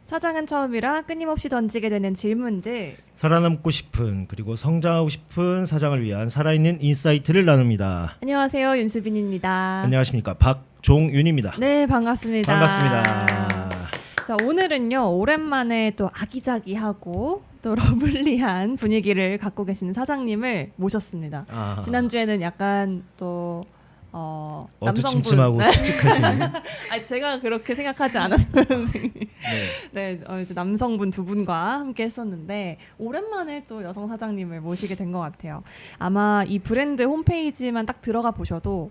사장은 처음이라 끊임없이 던지게 되는 질문들. 살아남고 싶은 그리고 성장하고 싶은 사장을 위한 살아있는 인사이트를 나눕니다. 안녕하세요, 윤수빈입니다. 안녕하십니까, 박종윤입니다. 네, 반갑습니다. 반갑습니다. 자, 오늘은요, 오랜만에 또 아기자기하고 또 러블리한 분위기를 갖고 계시는 사장님을 모셨습니다. 아, 지난주에는 약간 또 어두침침하고 남성분. 칙칙하시네. 아니, 제가 그렇게 생각하지 않았어요, 선생님. 네. 네, 이제 남성분 두 분과 함께 했었는데 오랜만에 또 여성 사장님을 모시게 된 것 같아요. 아마 이 브랜드 홈페이지만 딱 들어가 보셔도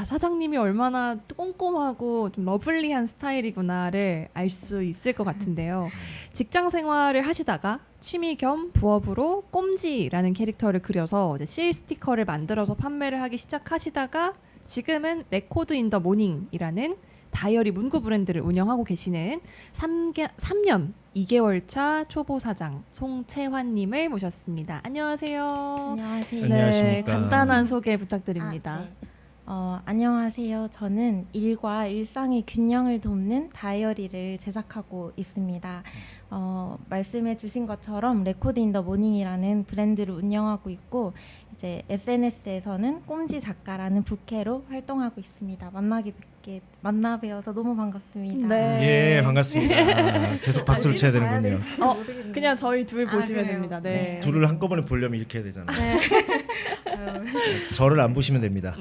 사장님이 얼마나 꼼꼼하고 좀 러블리한 스타일이구나를 알 수 있을 것 같은데요. 직장 생활을 하시다가 취미 겸 부업으로 꼼지라는 캐릭터를 그려서 이제 실 스티커를 만들어서 판매를 하기 시작하시다가 지금은 레코드 인 더 모닝이라는 다이어리 문구 브랜드를 운영하고 계시는 3년 2개월 차 초보 사장 송채환님을 모셨습니다. 안녕하세요. 안녕하세요. 안녕하십니까. 간단한 소개 부탁드립니다. 네. 안녕하세요. 저는 일과 일상의 균형을 돕는 다이어리를 제작하고 있습니다. 말씀해 주신 것처럼 레코드 인 더 모닝이라는 브랜드를 운영하고 있고 이제 SNS에서는 꼼지 작가라는 부캐로 활동하고 있습니다. 만나 뵈어서 너무 반갑습니다. 네. 예, 반갑습니다. 계속 박수를 쳐야 되는군요. 그냥 저희 둘 보시면 그래요? 됩니다. 네. 둘을 한꺼번에 보려면 이렇게 해야 되잖아요. 네. 저를 안 보시면 됩니다.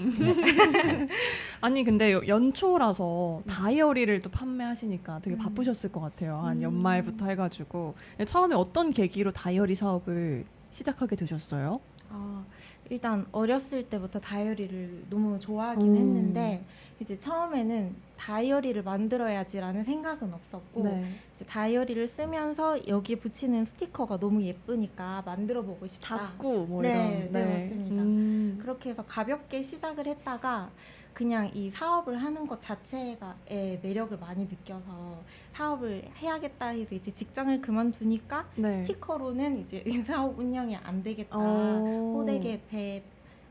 아니 근데 연초라서 다이어리를 또 판매하시니까 되게 바쁘셨을 것 같아요. 한 연말부터 해가지고 처음에 어떤 계기로 다이어리 사업을 시작하게 되셨어요? 일단 어렸을 때부터 다이어리를 너무 좋아하긴 했는데 이제 처음에는 다이어리를 만들어야지라는 생각은 없었고 이제 다이어리를 쓰면서 여기에 붙이는 스티커가 너무 예쁘니까 만들어보고 싶다. 작구 뭐 네, 이런. 네, 맞습니다. 그렇게 해서 가볍게 시작을 했다가 그냥 이 사업을 하는 것 자체의 매력을 많이 느껴서 사업을 해야겠다 해서 이제 직장을 그만두니까 네. 스티커로는 이제 이 사업 운영이 안 되겠다 호되게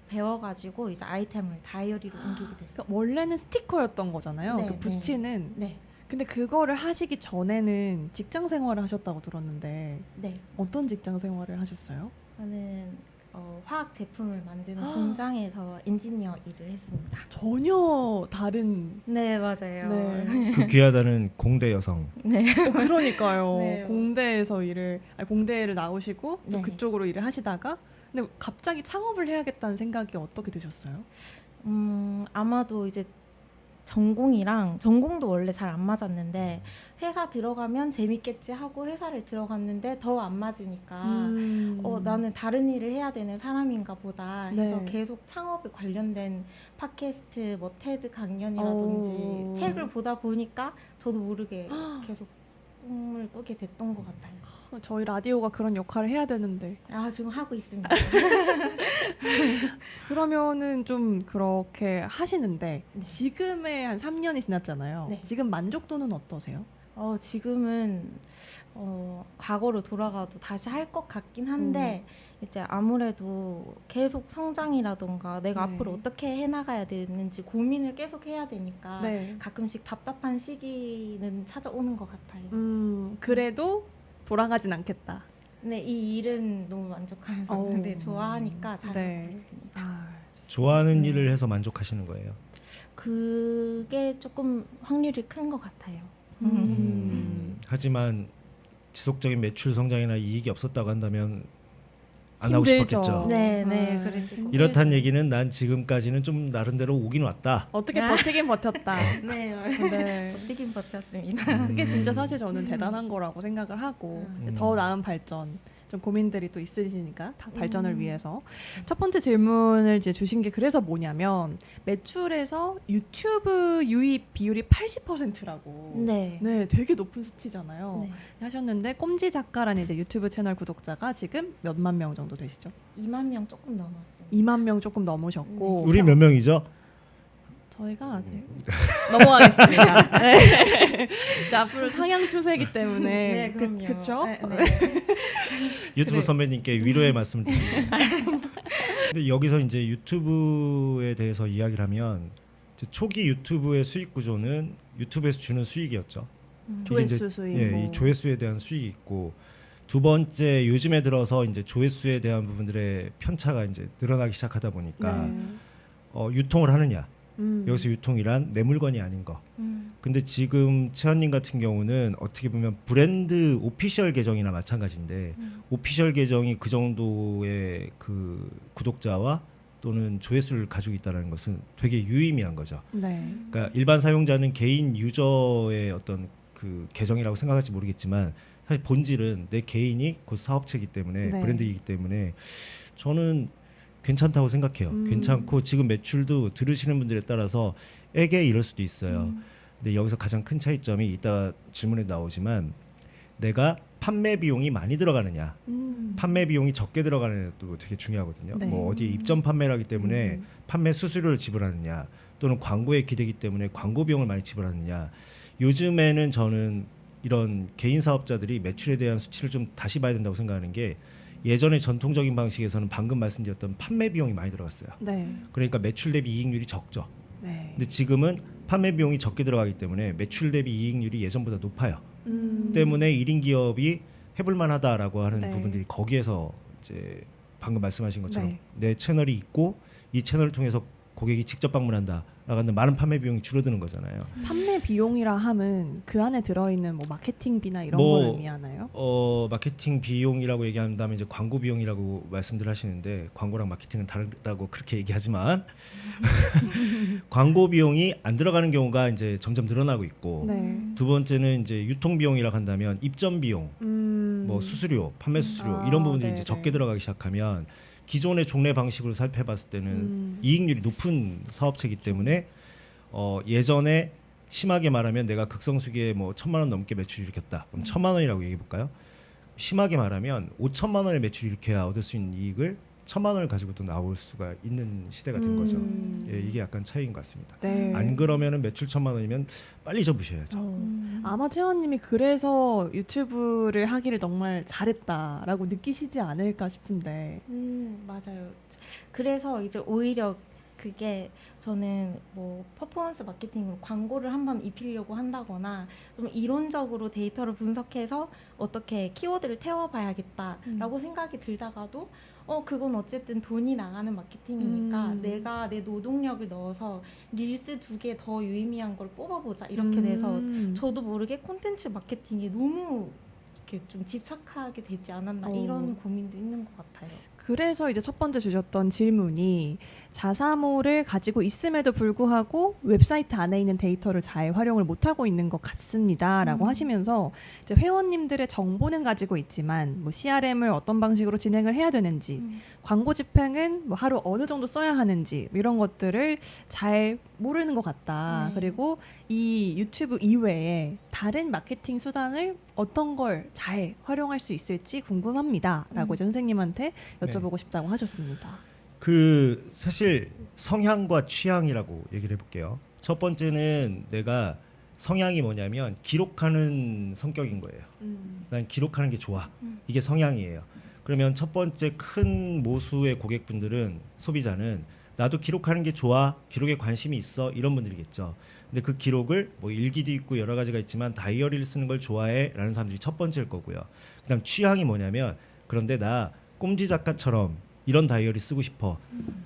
배워가지고 이제 아이템을 다이어리로 옮기게 됐어요. 그러니까 원래는 스티커였던 거잖아요. 네, 그 붙이는. 네, 근데 그거를 하시기 전에는 직장 생활을 하셨다고 들었는데 네. 어떤 직장 생활을 하셨어요? 저는 화학 제품을 만드는 공장에서 엔지니어 일을 했습니다. 전혀 다른. 네, 맞아요. 네. 그 귀하다는 공대 여성. 네. 그러니까요. 네. 공대를 나오시고 또 네. 그쪽으로 일을 하시다가 근데 갑자기 창업을 해야겠다는 생각이 어떻게 드셨어요? 아마도 이제 전공도 원래 잘 안 맞았는데 회사 들어가면 재밌겠지 하고 회사를 들어갔는데 더 안 맞으니까 나는 다른 일을 해야 되는 사람인가 보다 해서 네. 계속 창업에 관련된 팟캐스트 뭐 테드 강연이라든지 책을 보다 보니까 저도 모르게 계속 꿈을 꾸게 됐던 것 같아요. 저희 라디오가 그런 역할을 해야 되는데 지금 하고 있습니다. 그러면은 좀 그렇게 하시는데 네. 지금의 한 3년이 지났잖아요. 네. 지금 만족도는 어떠세요? 지금은 과거로 돌아가도 다시 할 것 같긴 한데 이제 아무래도 계속 성장이라던가 내가 네. 앞으로 어떻게 해나가야 되는지 고민을 계속 해야 되니까 네. 가끔씩 답답한 시기는 찾아오는 것 같아요. 그래도 돌아가진 않겠다. 네, 이 일은 너무 만족하면서 근데 좋아하니까 잘하고 네. 있습니다. 좋습니다. 좋아하는 일을 해서 만족하시는 거예요. 그게 조금 확률이 큰 것 같아요. 하지만 지속적인 매출 성장이나 이익이 없었다고 한다면 안 하고 힘들죠. 싶었겠죠. 네, 아, 그랬을 것 이렇단 얘기는 난 지금까지는 좀 나름대로 오긴 왔다. 어떻게 버티긴 버텼다. 네, 네. 버티긴 버텼습니다. 그게 진짜 사실 저는 대단한 거라고 생각을 하고 더 나은 발전, 좀 고민들이 또 있으시니까 다 발전을 위해서 첫 번째 질문을 이제 주신 게 그래서 뭐냐면 매출에서 유튜브 유입 비율이 80%라고. 네. 네, 되게 높은 수치잖아요. 네. 하셨는데 꼼지 작가라는 이제 유튜브 채널 구독자가 지금 몇만 명 정도 되시죠? 2만 명 조금 넘었어요. 2만 명 조금 넘으셨고 우리 몇 명이죠? 저희가 아직 넘어가겠습니다. 네. 자, 앞으로 상향 추세이기 때문에 네, 그럼요. 그쵸? 네. 유튜브 그래. 선배님께 위로의 말씀을 드립니다. 근데 여기서 이제 유튜브에 대해서 이야기를 하면 이제 초기 유튜브의 수익 구조는 유튜브에서 주는 수익이었죠. 이게 이제 조회수 수익. 예, 뭐. 이 조회수에 대한 수익이 있고 두 번째 요즘에 들어서 이제 조회수에 대한 부분들의 편차가 이제 늘어나기 시작하다 보니까 네. 유통을 하느냐 여기서 음. 유통이란 내 물건이 아닌 거. 음. 근데 지금 채연님 같은 경우는 어떻게 보면 브랜드 오피셜 계정이나 마찬가지인데 오피셜 계정이 그 정도의 그 구독자와 또는 조회수를 가지고 있다는 것은 되게 유의미한 거죠. 네. 그러니까 일반 사용자는 개인 유저의 어떤 그 계정이라고 생각할지 모르겠지만 사실 본질은 내 개인이 곧 사업체이기 때문에 네. 브랜드이기 때문에 저는 괜찮다고 생각해요. 괜찮고 지금 매출도 들으시는 분들에 따라서 에게 이럴 수도 있어요. 근데 여기서 가장 큰 차이점이 이따 질문에 나오지만 내가 판매 비용이 많이 들어가느냐 판매 비용이 적게 들어가는 것도 되게 중요하거든요. 네. 뭐 어디에 입점 판매를 하기 때문에 음. 판매 수수료를 지불하느냐 또는 광고에 기대기 때문에 광고 비용을 많이 지불하느냐. 요즘에는 저는 이런 개인 사업자들이 매출에 대한 수치를 좀 다시 봐야 된다고 생각하는 게 예전에 전통적인 방식에서는 방금 말씀드렸던 판매 비용이 많이 들어갔어요. 네. 그러니까 매출 대비 이익률이 적죠. 네. 근데 지금은 판매 비용이 적게 들어가기 때문에 매출 대비 이익률이 예전보다 높아요. 때문에 1인 기업이 해볼 만하다라고 하는 네. 부분들이 거기에서 이제 방금 말씀하신 것처럼 네. 내 채널이 있고 이 채널을 통해서 고객이 직접 방문한다. 나가는 많은 판매 비용이 줄어드는 거잖아요. 판매 비용이라 함은 그 안에 들어있는 뭐 마케팅비나 이런 뭐, 걸 의미하나요? 마케팅 비용이라고 얘기한다면 이제 광고 비용이라고 말씀들 하시는데 광고랑 마케팅은 다르다고 그렇게 얘기하지만 광고 비용이 안 들어가는 경우가 이제 점점 늘어나고 있고 네. 두 번째는 이제 유통 비용이라고 한다면 입점 비용, 뭐 수수료, 판매 수수료 아, 이런 부분들이 네, 이제 네. 적게 들어가기 시작하면 기존의 종래 방식으로 살펴봤을 때는 이익률이 높은 사업체이기 때문에 예전에 심하게 말하면 내가 극성수기에 뭐 1,000만 원 넘게 매출을 일으켰다. 그럼 1,000만 원이라고 얘기해 볼까요? 심하게 말하면 5천만 원의 매출을 일으켜야 얻을 수 있는 이익을 1,000만 원을 가지고도 나올 수가 있는 시대가 된 거죠. 예, 이게 약간 차이인 것 같습니다. 네. 안 그러면은 매출 1,000만 원이면 빨리 접으셔야죠. 아마 채원님이 그래서 유튜브를 하기를 정말 잘했다라고 느끼시지 않을까 싶은데. 맞아요. 그래서 이제 오히려 그게 저는 뭐 퍼포먼스 마케팅으로 광고를 한번 입히려고 한다거나 좀 이론적으로 데이터를 분석해서 어떻게 키워드를 태워봐야겠다라고 생각이 들다가도 그건 어쨌든 돈이 나가는 마케팅이니까 내가 내 노동력을 넣어서 릴스 2개 더 유의미한 걸 뽑아보자 이렇게 돼서 저도 모르게 콘텐츠 마케팅에 너무 이렇게 좀 집착하게 되지 않았나 이런 고민도 있는 것 같아요. 그래서 이제 첫 번째 주셨던 질문이 자사모를 가지고 있음에도 불구하고 웹사이트 안에 있는 데이터를 잘 활용을 못하고 있는 것 같습니다라고 하시면서 이제 회원님들의 정보는 가지고 있지만 뭐 CRM을 어떤 방식으로 진행을 해야 되는지 광고 집행은 뭐 하루 어느 정도 써야 하는지 이런 것들을 잘 모르는 것 같다. 그리고 이 유튜브 이외에 다른 마케팅 수단을 어떤 걸 잘 활용할 수 있을지 궁금합니다라고 이제 선생님한테 여쭤보고 싶다고 하셨습니다. 그 사실 성향과 취향이라고 얘기를 해볼게요. 첫 번째는 내가 성향이 뭐냐면 기록하는 성격인 거예요. 난 기록하는 게 좋아. 이게 성향이에요. 그러면 첫 번째 큰 모수의 고객분들은 소비자는 나도 기록하는 게 좋아. 기록에 관심이 있어. 이런 분들이겠죠. 근데 그 기록을 뭐 일기도 있고 여러 가지가 있지만 다이어리를 쓰는 걸 좋아해 라는 사람들이 첫 번째일 거고요. 그다음 취향이 뭐냐면 그런데 나 꼼지 작가처럼 이런 다이어리 쓰고 싶어.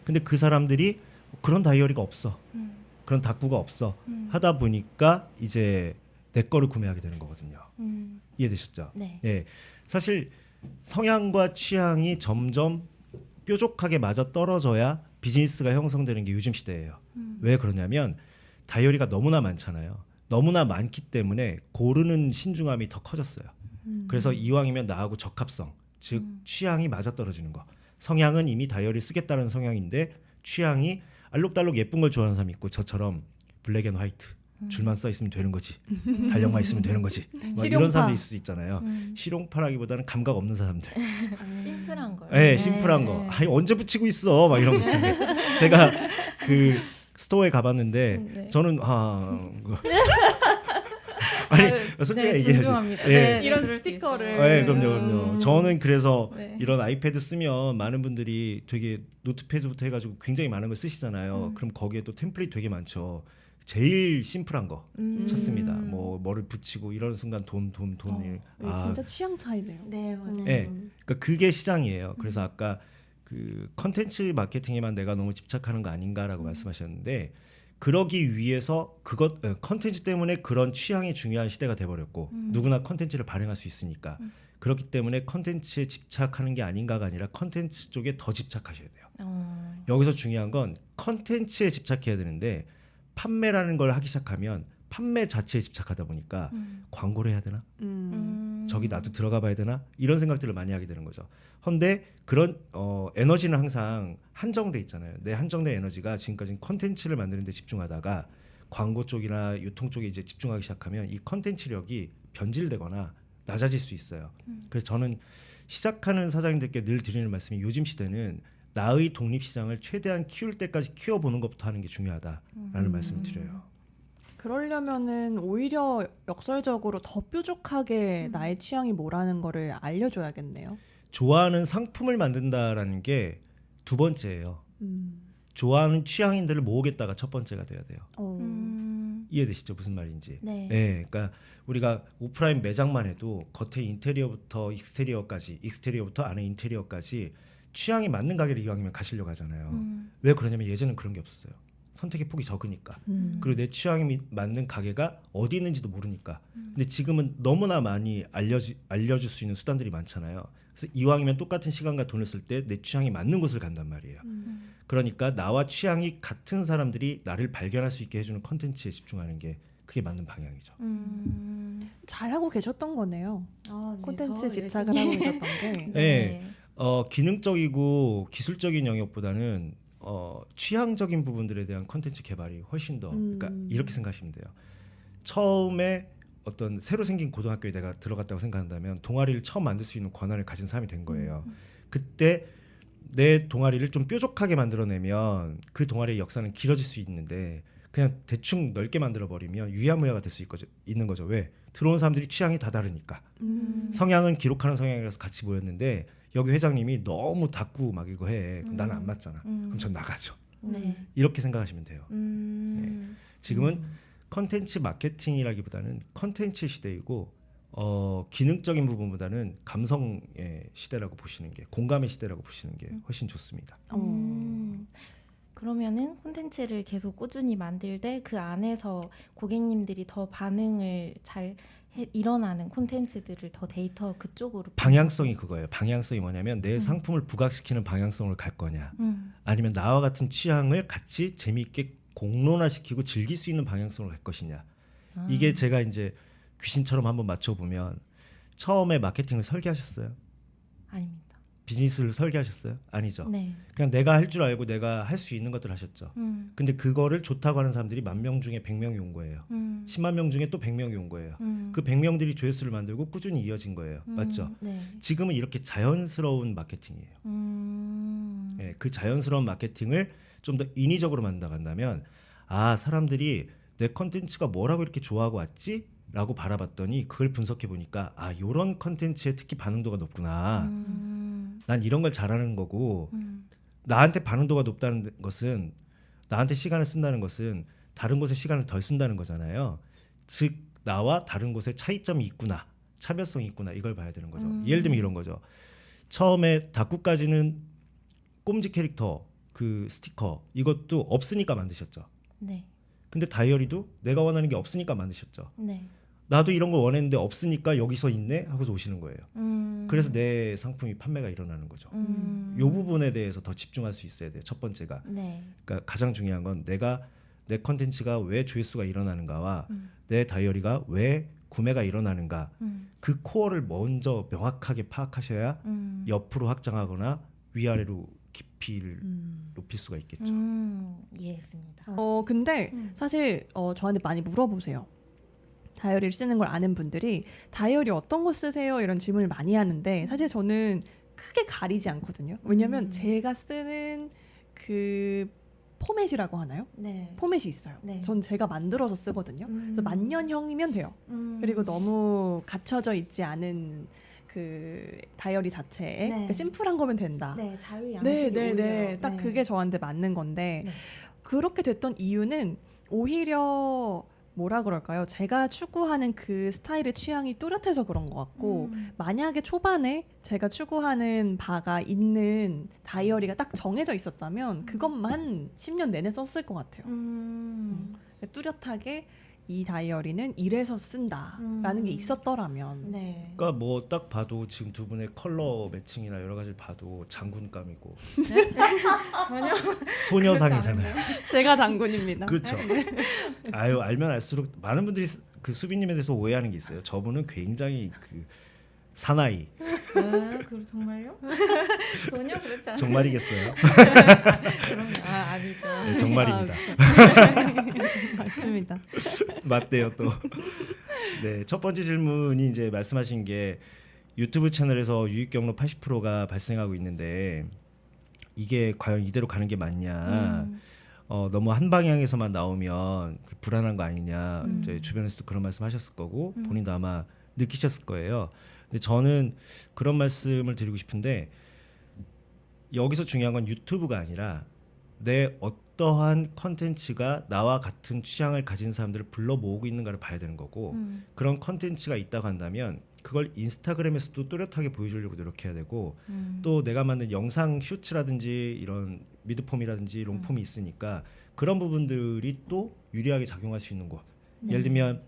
근데 그 사람들이 그런 다이어리가 없어. 그런 다꾸가 없어. 하다 보니까 이제 내 거를 구매하게 되는 거거든요. 이해되셨죠? 네. 네. 사실 성향과 취향이 점점 뾰족하게 맞아 떨어져야 비즈니스가 형성되는 게 요즘 시대예요. 왜 그러냐면 다이어리가 너무나 많잖아요. 너무나 많기 때문에 고르는 신중함이 더 커졌어요. 그래서 이왕이면 나하고 적합성, 즉 취향이 맞아떨어지는 거. 성향은 이미 다이어리 쓰겠다는 성향인데 취향이 알록달록 예쁜 걸 좋아하는 사람이 있고 저처럼 블랙 앤 화이트 줄만 써 있으면 되는 거지. 달력만 있으면 되는 거지. 막 이런 사람도 있을 수 있잖아요. 실용파라기보다는 감각 없는 사람들. 심플한 거. 네, 심플한 거. 아니 언제 붙이고 있어? 막 이런 거 있잖아요. 제가 그 스토어에 가봤는데 저는 아니 솔직히 얘기해야지. 존중합니다. 예. 이런 그럴 수 스티커를. 있어요. 네, 그럼요. 저는 그래서 네. 이런 아이패드 쓰면 많은 분들이 되게 노트패드부터 해가지고 굉장히 많은 걸 쓰시잖아요. 그럼 거기에 또 템플릿 되게 많죠. 제일 심플한 거 음. 찾습니다. 뭐를 붙이고 이런 순간 돈이 네, 진짜 취향 차이네요. 네, 맞아요. 네. 그러니까 그게 시장이에요. 그래서 아까 그 컨텐츠 마케팅에만 내가 너무 집착하는 거 아닌가라고 말씀하셨는데 그러기 위해서 컨텐츠 때문에 그런 취향이 중요한 시대가 돼버렸고 누구나 컨텐츠를 발행할 수 있으니까 그렇기 때문에 컨텐츠에 집착하는 게 아닌가가 아니라 컨텐츠 쪽에 더 집착하셔야 돼요. 여기서 중요한 건 컨텐츠에 집착해야 되는데 판매라는 걸 하기 시작하면 판매 자체에 집착하다 보니까 광고를 해야 되나? 저기 나도 들어가 봐야 되나? 이런 생각들을 많이 하게 되는 거죠. 그런데 그런 에너지는 항상 한정돼 있잖아요. 내 한정된 에너지가 지금까지는 컨텐츠를 만드는 데 집중하다가 광고 쪽이나 유통 쪽에 이제 집중하기 시작하면 이 컨텐츠력이 변질되거나 낮아질 수 있어요. 그래서 저는 시작하는 사장님들께 늘 드리는 말씀이 요즘 시대는 나의 독립시장을 최대한 키울 때까지 키워보는 것부터 하는 게 중요하다라는 말씀을 드려요. 그러려면은 오히려 역설적으로 더 뾰족하게 나의 취향이 뭐라는 거를 알려줘야겠네요. 좋아하는 상품을 만든다라는 게 두 번째예요. 좋아하는 취향인들을 모으겠다가 첫 번째가 돼야 돼요. 이해되시죠? 무슨 말인지. 네. 그러니까 우리가 오프라인 매장만 해도 겉에 인테리어부터 익스테리어부터 안에 인테리어까지 취향이 맞는 가게를 이왕이면 가시려고 하잖아요. 왜 그러냐면 예전엔 그런 게 없었어요. 선택의 폭이 적으니까. 그리고 내 취향이 맞는 가게가 어디 있는지도 모르니까. 근데 지금은 너무나 많이 알려줄 수 있는 수단들이 많잖아요. 그래서 이왕이면 똑같은 시간과 돈을 쓸 때 내 취향이 맞는 곳을 간단 말이에요. 그러니까 나와 취향이 같은 사람들이 나를 발견할 수 있게 해주는 컨텐츠에 집중하는 게 그게 맞는 방향이죠. 잘하고 계셨던 거네요. 네, 콘텐츠 더 집착을 열심히. 하고 계셨던 게. 네. 기능적이고 기술적인 영역보다는 취향적인 부분들에 대한 컨텐츠 개발이 훨씬 더 그러니까 이렇게 생각하시면 돼요. 처음에 어떤 새로 생긴 고등학교에 내가 들어갔다고 생각한다면 동아리를 처음 만들 수 있는 권한을 가진 사람이 된 거예요. 그때 내 동아리를 좀 뾰족하게 만들어내면 그 동아리의 역사는 길어질 수 있는데 그냥 대충 넓게 만들어버리면 유야무야가 될 수 있는 거죠. 왜? 들어온 사람들이 취향이 다 다르니까. 성향은 기록하는 성향이라서 같이 모였는데 여기 회장님이 너무 닫고 막 이거 해. 그럼 나는 안 맞잖아. 그럼 전 나가죠. 네. 이렇게 생각하시면 돼요. 지금은 컨텐츠 마케팅이라기보다는 컨텐츠 시대이고 기능적인 부분보다는 감성의 시대라고 보시는 게 공감의 시대라고 보시는 게 훨씬 좋습니다. 그러면은 콘텐츠를 계속 꾸준히 만들 때 그 안에서 고객님들이 더 반응을 잘 일어나는 콘텐츠들을 더 데이터 그쪽으로 방향성이 그거예요. 방향성이 뭐냐면 내 상품을 부각시키는 방향성으로 갈 거냐 아니면 나와 같은 취향을 같이 재미있게 공론화시키고 즐길 수 있는 방향성으로 갈 것이냐. 이게 제가 이제 귀신처럼 한번 맞춰보면 처음에 마케팅을 설계하셨어요? 아닙니다. 비즈니스를 설계하셨어요? 아니죠. 네. 그냥 내가 할 줄 알고 내가 할 수 있는 것들 하셨죠. 근데 그거를 좋다고 하는 사람들이 10,000명 중에 100명이 온 거예요. 10만 명 중에 또 100명이 온 거예요. 그 100명들이 조회수를 만들고 꾸준히 이어진 거예요. 맞죠? 네. 지금은 이렇게 자연스러운 마케팅이에요. 네, 그 자연스러운 마케팅을 좀 더 인위적으로 만들어간다면 사람들이 내 컨텐츠가 뭐라고 이렇게 좋아하고 왔지? 라고 바라봤더니 그걸 분석해 보니까 요런 컨텐츠에 특히 반응도가 높구나. 난 이런 걸 잘하는 거고 나한테 반응도가 높다는 것은 나한테 시간을 쓴다는 것은 다른 곳에 시간을 덜 쓴다는 거잖아요. 즉 나와 다른 곳에 차이점이 있구나. 차별성이 있구나. 이걸 봐야 되는 거죠. 예를 들면 이런 거죠. 처음에 다꾸까지는 꼼지 캐릭터 그 스티커 이것도 없으니까 만드셨죠. 네. 근데 다이어리도 내가 원하는 게 없으니까 만드셨죠. 네. 나도 이런 걸 원했는데 없으니까 여기서 있네 하고서 오시는 거예요. 그래서 내 상품이 판매가 일어나는 거죠. 이 부분에 대해서 더 집중할 수 있어야 돼요. 첫 번째가. 네. 그러니까 가장 중요한 건 내 컨텐츠가 왜 조회수가 일어나는가와 내 다이어리가 왜 구매가 일어나는가 그 코어를 먼저 명확하게 파악하셔야 옆으로 확장하거나 위아래로 깊이를 높일 수가 있겠죠. 이해했습니다. 근데 사실 저한테 많이 물어보세요. 다이어리를 쓰는 걸 아는 분들이 다이어리 어떤 거 쓰세요? 이런 질문을 많이 하는데 사실 저는 크게 가리지 않거든요. 왜냐면 제가 쓰는 그 포맷이라고 하나요? 네. 포맷이 있어요. 네. 전 제가 만들어서 쓰거든요. 그래서 만년형이면 돼요. 그리고 너무 갖춰져 있지 않은 그 다이어리 자체에 네. 그러니까 심플한 거면 된다. 네, 자유 양식이 네. 오히려 딱 그게 저한테 맞는 건데 네. 그렇게 됐던 이유는 오히려 뭐라 그럴까요? 제가 추구하는 그 스타일의 취향이 뚜렷해서 그런 것 같고 만약에 초반에 제가 추구하는 바가 있는 다이어리가 딱 정해져 있었다면 그것만 10년 내내 썼을 것 같아요. 뚜렷하게 이 다이어리는 이래서 쓴다라는 게 있었더라면 네. 그러니까 뭐 딱 봐도 지금 두 분의 컬러 매칭이나 여러 가지를 봐도 장군감이고 전혀 소녀상이잖아요. 제가 장군입니다. 그렇죠. 아유 알면 알수록 많은 분들이 그 수빈님에 대해서 오해하는 게 있어요. 저분은 굉장히 그 사나이 그 정말요? 전혀 그렇지 않아요. 정말이겠어요. 그런 아니죠. 네, 정말입니다. 맞습니다. 맞대요 또. 네, 첫 번째 질문이 이제 말씀하신 게 유튜브 채널에서 유입 경로 80%가 발생하고 있는데 이게 과연 이대로 가는 게 맞냐? 너무 한 방향에서만 나오면 불안한 거 아니냐? 이제 주변에서도 그런 말씀하셨을 거고 본인도 아마 느끼셨을 거예요. 근데 저는 그런 말씀을 드리고 싶은데 여기서 중요한 건 유튜브가 아니라 내 어떠한 컨텐츠가 나와 같은 취향을 가진 사람들을 불러 모으고 있는가를 봐야 되는 거고 그런 컨텐츠가 있다고 한다면 그걸 인스타그램에서도 뚜렷하게 보여주려고 노력해야 되고 또 내가 만든 영상 쇼츠라든지 이런 미드폼이라든지 롱폼이 있으니까 그런 부분들이 또 유리하게 작용할 수 있는 곳. 예를 들면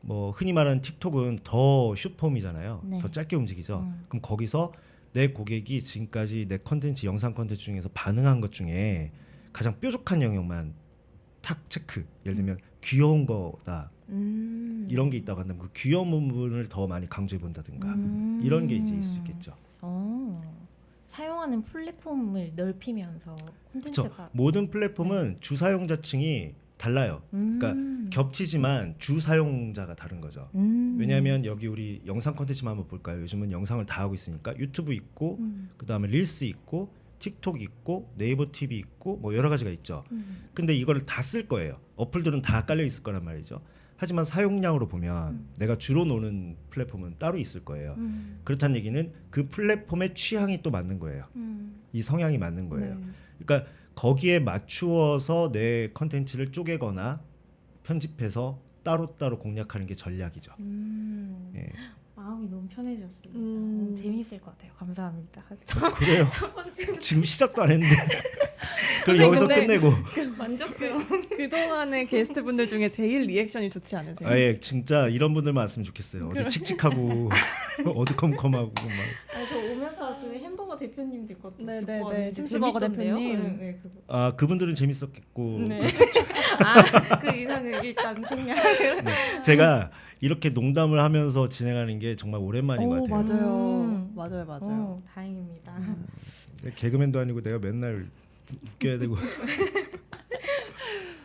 뭐 흔히 말하는 틱톡은 더 숏폼이잖아요. 네. 더 짧게 움직이죠. 그럼 거기서 내 고객이 지금까지 내 컨텐츠 영상 컨텐츠 중에서 반응한 것 중에 가장 뾰족한 영역만 탁 체크. 예를 들면 귀여운 거다. 이런 게 있다고 한다면 그 귀여운 부분을 더 많이 강조해 본다든가 이런 게 이제 있을 수 있겠죠. 사용하는 플랫폼을 넓히면서 그렇죠. 콘텐츠가 모든 플랫폼은 주 사용자층이 달라요. 그러니까 겹치지만 주 사용자가 다른 거죠. 왜냐하면 여기 우리 영상 컨텐츠만 한번 볼까요? 요즘은 영상을 다 하고 있으니까 유튜브 있고 그다음에 릴스 있고 틱톡 있고 네이버 TV 있고 뭐 여러 가지가 있죠. 근데 이거를 다 쓸 거예요. 어플들은 다 깔려 있을 거란 말이죠. 하지만 사용량으로 보면 내가 주로 노는 플랫폼은 따로 있을 거예요. 그렇다는 얘기는 그 플랫폼의 취향이 또 맞는 거예요. 이 성향이 맞는 거예요. 네. 그러니까 거기에 맞추어서 내 컨텐츠를 쪼개거나 편집해서 따로따로 공략하는 게 전략이죠. 예. 마음이 너무 편해졌습니다. 재미있을 것 같아요. 감사합니다. 그래요. 첫 번째 지금 시작도 안 했는데 그럼 여기서 근데 끝내고 만족스러운. 그동안의 게스트분들 중에 제일 리액션이 좋지 않으세요? 아예 진짜 이런 분들만 왔으면 좋겠어요. 어디 칙칙하고 어두컴컴하고 막. 저 오면서 그 햄버거 대표님도 있거든요. 네, 듣고 네, 네. 왔는데 침스버거 재밌던데요? 대표님. 네, 그거. 아 그분들은 재밌었겠고 네. 그 이상은 일단 생략. 네. 제가 이렇게 농담을 하면서 진행하는 게 정말 오랜만인 것 같아요. 맞아요. 맞아요. 다행입니다. 개그맨도 아니고 내가 맨날 웃겨야 되고.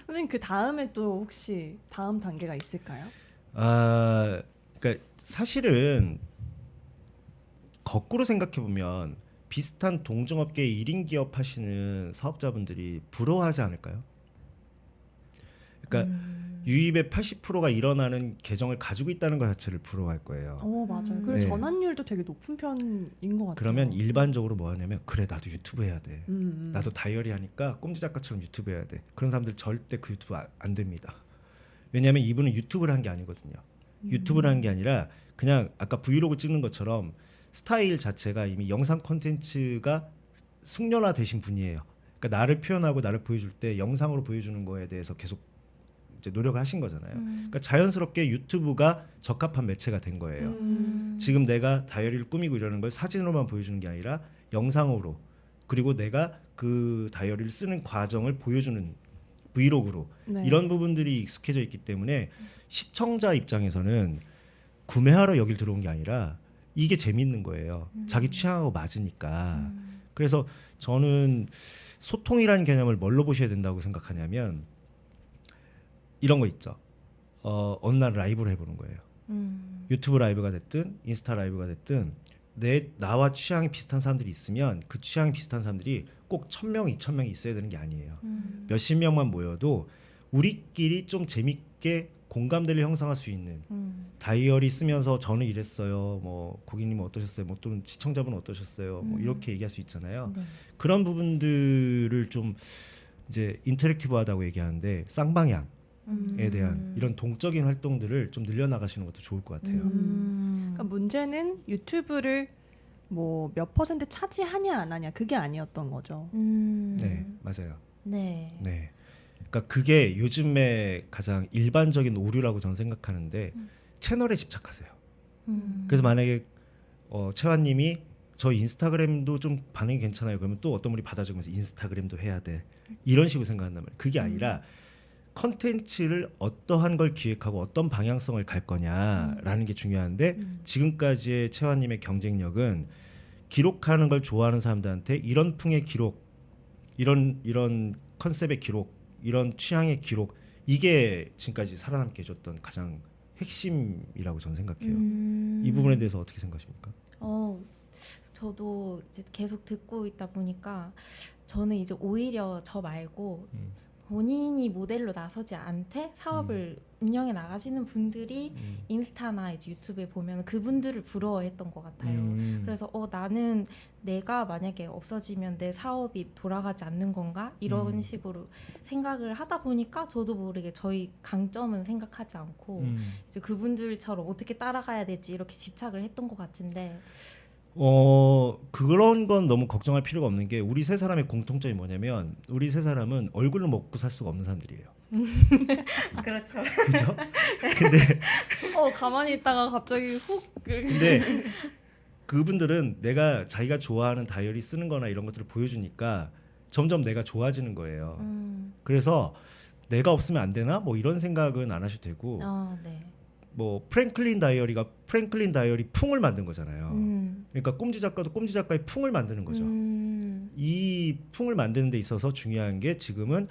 선생님 그 다음에 또 혹시 다음 단계가 있을까요? 아, 그러니까 사실은 거꾸로 생각해 보면 비슷한 동종업계 1인 기업 하시는 사업자분들이 부러워하지 않을까요? 그러니까 유입의 80%가 일어나는 계정을 가지고 있다는 것 자체를 부러워할 거예요. 맞아요. 그리고 네. 전환율도 되게 높은 편인 것 같아요. 그러면 일반적으로 뭐 하냐면 그래 나도 유튜브 해야 돼. 음. 나도 다이어리 하니까 꼼지 작가처럼 유튜브 해야 돼. 그런 사람들 절대 그 유튜브 안 됩니다. 왜냐하면 이분은 유튜브를 한 게 아니거든요. 유튜브를 한 게 아니라 그냥 아까 브이로그 찍는 것처럼 스타일 자체가 이미 영상 콘텐츠가 숙련화 되신 분이에요. 그러니까 나를 표현하고 나를 보여줄 때 영상으로 보여주는 거에 대해서 계속 이제 노력을 하신 거잖아요. 그러니까 자연스럽게 유튜브가 적합한 매체가 된 거예요. 지금 내가 다이어리를 꾸미고 이러는 걸 사진으로만 보여주는 게 아니라 영상으로 그리고 내가 그 다이어리를 쓰는 과정을 보여주는 브이로그로 네. 이런 부분들이 익숙해져 있기 때문에 시청자 입장에서는 구매하러 여길 들어온 게 아니라 이게 재밌는 거예요. 자기 취향하고 맞으니까. 그래서 저는 소통이라는 개념을 뭘로 보셔야 된다고 생각하냐면 이런 거 있죠. 어느 날 라이브를 해보는 거예요. 유튜브 라이브가 됐든 인스타 라이브가 됐든 나와 취향이 비슷한 사람들이 있으면 그 취향이 비슷한 사람들이 꼭 1000명, 2000명이 있어야 되는 게 아니에요. 몇십 명만 모여도 우리끼리 좀 재밌게 공감대를 형성할 수 있는 다이어리 쓰면서 저는 이랬어요. 뭐 고객님은 어떠셨어요? 뭐 또는 시청자분은 어떠셨어요? 뭐 이렇게 얘기할 수 있잖아요. 네. 그런 부분들을 좀 이제 인터랙티브하다고 얘기하는데 쌍방향에 대한 이런 동적인 활동들을 좀 늘려나가시는 것도 좋을 것 같아요. 그러니까 문제는 유튜브를 뭐 몇 퍼센트 차지하냐 안 하냐 그게 아니었던 거죠. 네, 맞아요. 네. 네. 그러니까 그게 요즘에 가장 일반적인 오류라고 저는 생각하는데 채널에 집착하세요. 그래서 만약에 채화님이 저 인스타그램도 좀 반응이 괜찮아요. 그러면 또 어떤 분이 받아주면서 인스타그램도 해야 돼. 이런 식으로 생각한단 말이에요. 그게 아니라 컨텐츠를 어떠한 걸 기획하고 어떤 방향성을 갈 거냐라는 게 중요한데 지금까지의 채화님의 경쟁력은 기록하는 걸 좋아하는 사람들한테 이런 풍의 기록, 이런 컨셉의 기록, 이런 취향의 기록 이게 지금까지 살아남게 해줬던 가장 핵심이라고 저는 생각해요. 이 부분에 대해서 어떻게 생각하십니까? 저도 이제 계속 듣고 있다 보니까 저는 이제 오히려 저 말고 본인이 모델로 나서지 않되 사업을 운영해 나가시는 분들이 인스타나 이제 유튜브에 보면 그분들을 부러워했던 것 같아요. 그래서 나는 내가 만약에 없어지면 내 사업이 돌아가지 않는 건가 이런 식으로 생각을 하다 보니까 저도 모르게 저희 강점은 생각하지 않고 이제 그분들처럼 어떻게 따라가야 될지 이렇게 집착을 했던 것 같은데. 그런 건 너무 걱정할 필요가 없는 게 우리 세 사람의 공통점이 뭐냐면 우리 세 사람은 얼굴을 먹고 살 수가 없는 사람들이에요. 그렇죠. 그죠? 근데 가만히 있다가 갑자기 훅. 근데 그분들은 내가 자기가 좋아하는 다이어리 쓰는 거나 이런 것들을 보여주니까 점점 내가 좋아지는 거예요. 그래서 내가 없으면 안 되나? 뭐 이런 생각은 안 하셔도 되고 네. 뭐 프랭클린 다이어리가 프랭클린 다이어리 풍을 만든 거잖아요. 그러니까 꼼지 작가도 꼼지 작가의 풍을 만드는 거죠. 이 풍을 만드는 데 있어서 중요한 게 지금은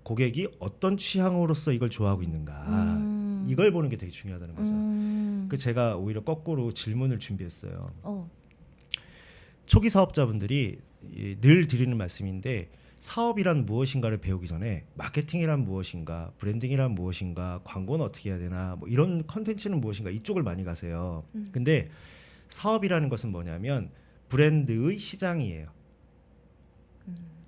고객이 어떤 취향으로서 이걸 좋아하고 있는가 이걸 보는 게 되게 중요하다는 거죠. 그 제가 오히려 거꾸로 질문을 준비했어요. 초기 사업자분들이 늘 드리는 말씀인데 사업이란 무엇인가를 배우기 전에 마케팅이란 무엇인가, 브랜딩이란 무엇인가, 광고는 어떻게 해야 되나, 뭐 이런 컨텐츠는 무엇인가 이쪽을 많이 가세요. 근데 사업이라는 것은 뭐냐면 브랜드의 시장이에요.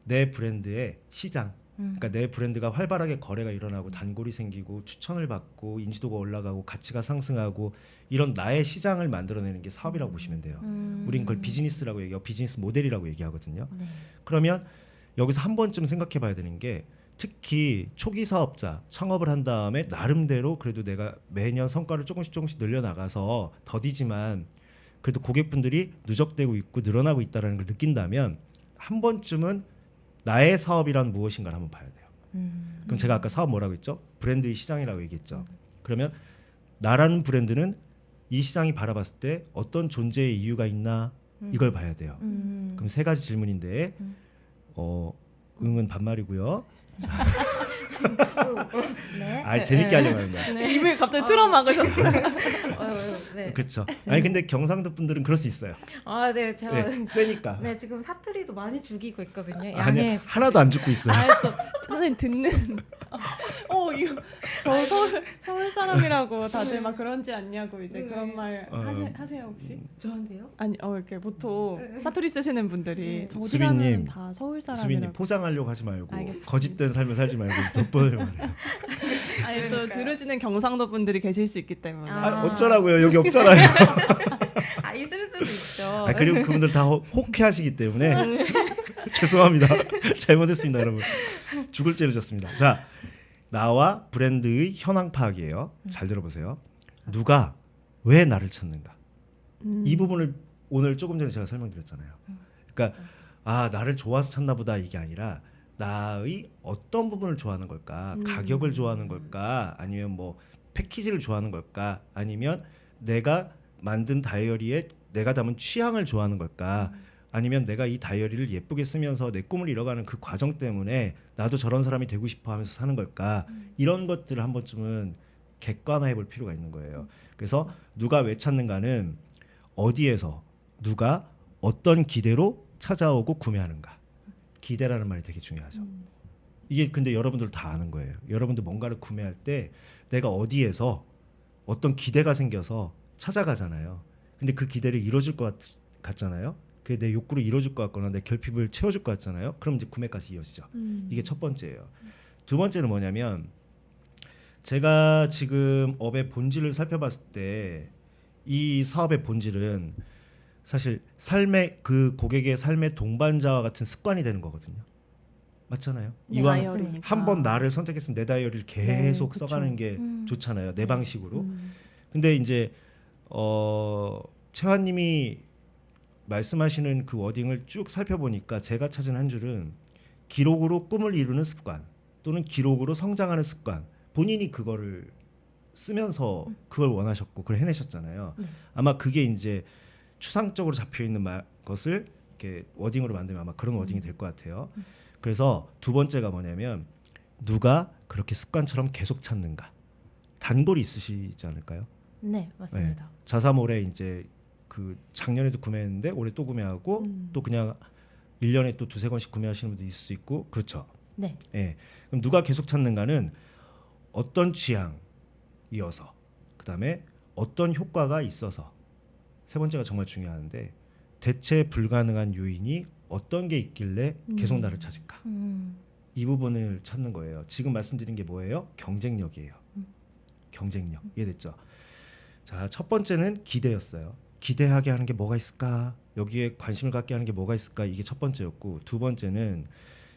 내 브랜드의 시장. 그러니까 내 브랜드가 활발하게 거래가 일어나고 단골이 생기고 추천을 받고 인지도가 올라가고 가치가 상승하고 이런 나의 시장을 만들어내는 게 사업이라고 보시면 돼요. 우린 그걸 비즈니스라고 얘기하고 비즈니스 모델이라고 얘기하거든요. 네. 그러면 여기서 한 번쯤 생각해 봐야 되는 게 특히 초기 사업자 창업을 한 다음에 나름대로 그래도 내가 매년 성과를 조금씩 늘려나가서 더디지만 그래도 고객분들이 누적되고 있고 늘어나고 있다는 걸 느낀다면 한 번쯤은 나의 사업이란 무엇인가를 한번 봐야 돼요. 그럼 제가 아까 사업 뭐라고 했죠? 브랜드의 시장이라고 얘기했죠. 그러면 나라는 브랜드는 이 시장이 바라봤을 때 어떤 존재의 이유가 있나 이걸 봐야 돼요. 그럼 세 가지 질문인데 응은 반말이고요. 네. 재밌게 하려고 하는 거야. 입을 갑자기 틀어 막으셨어요. 네. 그렇죠. 아니 근데 경상도 분들은 그럴 수 있어요. 네, 제가 네, 세니까. 네, 지금 사투리도 많이 죽이고 있거든요. 아니 하나도 안 죽고 있어요. 선생님 듣는. 이거 저 서울 사람이라고 다들 막 그런지 않냐고 이제 그런 말 하세요 혹시? 저한테요? 아니 이렇게 보통 사투리 쓰시는 분들이 저 어디 수빈님, 가면 다 서울 수빈님 사람이라고. 포장하려고 하지 말고 알겠습니다. 거짓된 삶을 살지 말고 몇 번을 말해요. 아니 또 들으시는 경상도 분들이 계실 수 있기 때문에. 어쩌라고요? 여기 없잖아요. 있을 수도 있죠. 그리고 그분들 다 호쾌하시기 때문에 죄송합니다. 잘못했습니다, 여러분. 죽을 죄를 졌습니다. 자, 나와 브랜드의 현황 파악이에요. 잘 들어보세요. 누가 왜 나를 찾는가? 이 부분을 오늘 조금 전에 제가 설명드렸잖아요. 그러니까 나를 좋아서 찾나 보다 이게 아니라 나의 어떤 부분을 좋아하는 걸까? 가격을 좋아하는 걸까? 아니면 뭐 패키지를 좋아하는 걸까? 아니면 내가 만든 다이어리에 내가 담은 취향을 좋아하는 걸까? 아니면 내가 이 다이어리를 예쁘게 쓰면서 내 꿈을 이뤄가는 그 과정 때문에 나도 저런 사람이 되고 싶어 하면서 사는 걸까? 이런 것들을 한 번쯤은 객관화해 볼 필요가 있는 거예요. 그래서 누가 왜 찾는가는 어디에서 누가 어떤 기대로 찾아오고 구매하는가. 기대라는 말이 되게 중요하죠. 이게 근데 여러분들 다 아는 거예요. 여러분들 뭔가를 구매할 때 내가 어디에서 어떤 기대가 생겨서 찾아가잖아요. 근데 그 기대를 이뤄줄 것 같잖아요. 그게 내 욕구를 이뤄줄 것 같거나 내 결핍을 채워줄 것 같잖아요. 그럼 이제 구매까지 이어지죠. 이게 첫 번째예요. 두 번째는 뭐냐면 제가 지금 업의 본질을 살펴봤을 때 이 사업의 본질은 사실 삶의 그 고객의 삶의 동반자와 같은 습관이 되는 거거든요. 맞잖아요. 네, 이왕 다이어리니까. 한 번 나를 선택했으면 내 다이어리를 계속 그쵸. 써가는 게 좋잖아요. 내 방식으로. 근데 이제 채화님이 말씀하시는 그 워딩을 쭉 살펴보니까 제가 찾은 한 줄은 기록으로 꿈을 이루는 습관 또는 기록으로 성장하는 습관. 본인이 그거를 쓰면서 그걸 원하셨고 그걸 해내셨잖아요. 아마 그게 이제 추상적으로 잡혀 있는 것을 이렇게 워딩으로 만들면 아마 그런 워딩이 될 것 같아요. 그래서 두 번째가 뭐냐면 누가 그렇게 습관처럼 계속 찾는가. 단골이 있으시지 않을까요? 네, 맞습니다. 네. 자사몰에 이제 그 작년에도 구매했는데 올해 또 구매하고 또 그냥 1년에 또 두세 권씩 구매하시는 분도 있을 수 있고 그렇죠. 네. 예. 그럼 누가 계속 찾는가는 어떤 취향이어서 그다음에 어떤 효과가 있어서 세 번째가 정말 중요한데 대체 불가능한 요인이 어떤 게 있길래 계속 나를 찾을까? 이 부분을 찾는 거예요. 지금 말씀드린 게 뭐예요? 경쟁력이에요. 경쟁력. 이해됐죠? 자, 첫 번째는 기대였어요. 기대하게 하는 게 뭐가 있을까? 여기에 관심을 갖게 하는 게 뭐가 있을까? 이게 첫 번째였고 두 번째는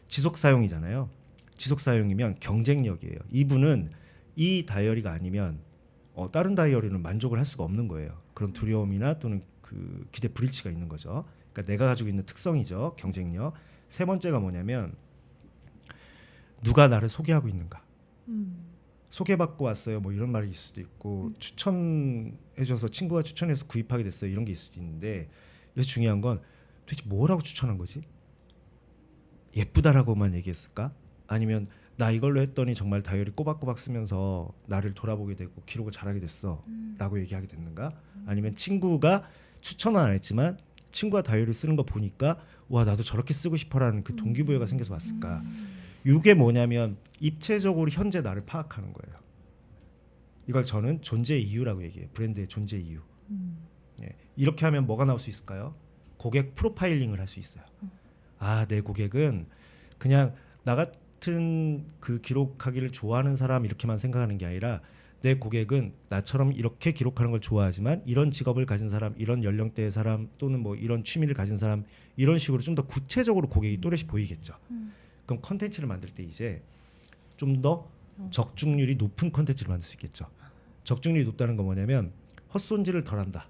지속 사용이잖아요. 지속 사용이면 경쟁력이에요. 이분은 이 다이어리가 아니면 다른 다이어리는 만족을 할 수가 없는 거예요. 그런 두려움이나 또는 그 기대 불일치가 있는 거죠. 그러니까 내가 가지고 있는 특성이죠. 경쟁력. 세 번째가 뭐냐면 누가 나를 소개하고 있는가. 소개받고 왔어요. 뭐 이런 말이 있을 수도 있고 추천해줘서 친구가 추천해서 구입하게 됐어요. 이런 게 있을 수도 있는데 여기서 중요한 건 도대체 뭐라고 추천한 거지? 예쁘다라고만 얘기했을까? 아니면 나 이걸로 했더니 정말 다이어리 꼬박꼬박 쓰면서 나를 돌아보게 되고 기록을 잘하게 됐어 라고 얘기하게 됐는가? 아니면 친구가 추천은 안 했지만 친구가 다이어리 쓰는 거 보니까 와 나도 저렇게 쓰고 싶어라는 그 동기부여가 생겨서 왔을까? 이게 뭐냐면 입체적으로 현재 나를 파악하는 거예요. 이걸 저는 존재의 이유라고 얘기해요. 브랜드의 존재 이유. 예. 이렇게 하면 뭐가 나올 수 있을까요? 고객 프로파일링을 할 수 있어요. 아, 내 고객은 그냥 나 같은 그 기록하기를 좋아하는 사람 이렇게만 생각하는 게 아니라 내 고객은 나처럼 이렇게 기록하는 걸 좋아하지만 이런 직업을 가진 사람, 이런 연령대의 사람 또는 뭐 이런 취미를 가진 사람 이런 식으로 좀 더 구체적으로 고객이 또렷이 보이겠죠. 그럼 컨텐츠를 만들 때 이제 좀 더 적중률이 높은 컨텐츠를 만들 수 있겠죠. 적중률이 높다는 건 뭐냐면 헛손질을 덜한다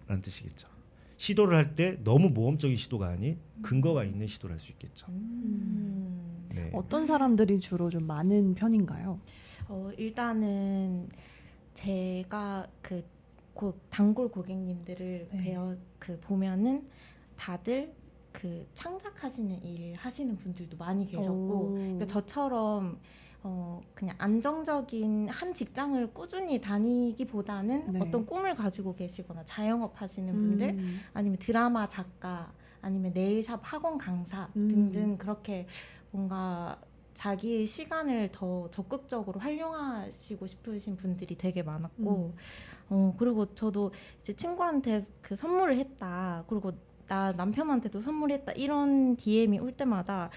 라는 뜻이겠죠. 시도를 할 때 너무 모험적인 시도가 아닌 근거가 있는 시도를 할 수 있겠죠. 네. 어떤 사람들이 주로 좀 많은 편인가요? 일단은 제가 그 단골 고객님들을 네. 보면은 다들 그 창작하시는 일 하시는 분들도 많이 계셨고 그러니까 저처럼 그냥 안정적인 한 직장을 꾸준히 다니기보다는 네. 어떤 꿈을 가지고 계시거나 자영업 하시는 분들 아니면 드라마 작가 아니면 네일샵 학원 강사 등등 그렇게 뭔가 자기의 시간을 더 적극적으로 활용하시고 싶으신 분들이 되게 많았고 그리고 저도 이제 친구한테 그 선물을 했다 그리고 나 남편한테도 선물했다 이런 DM이 올 때마다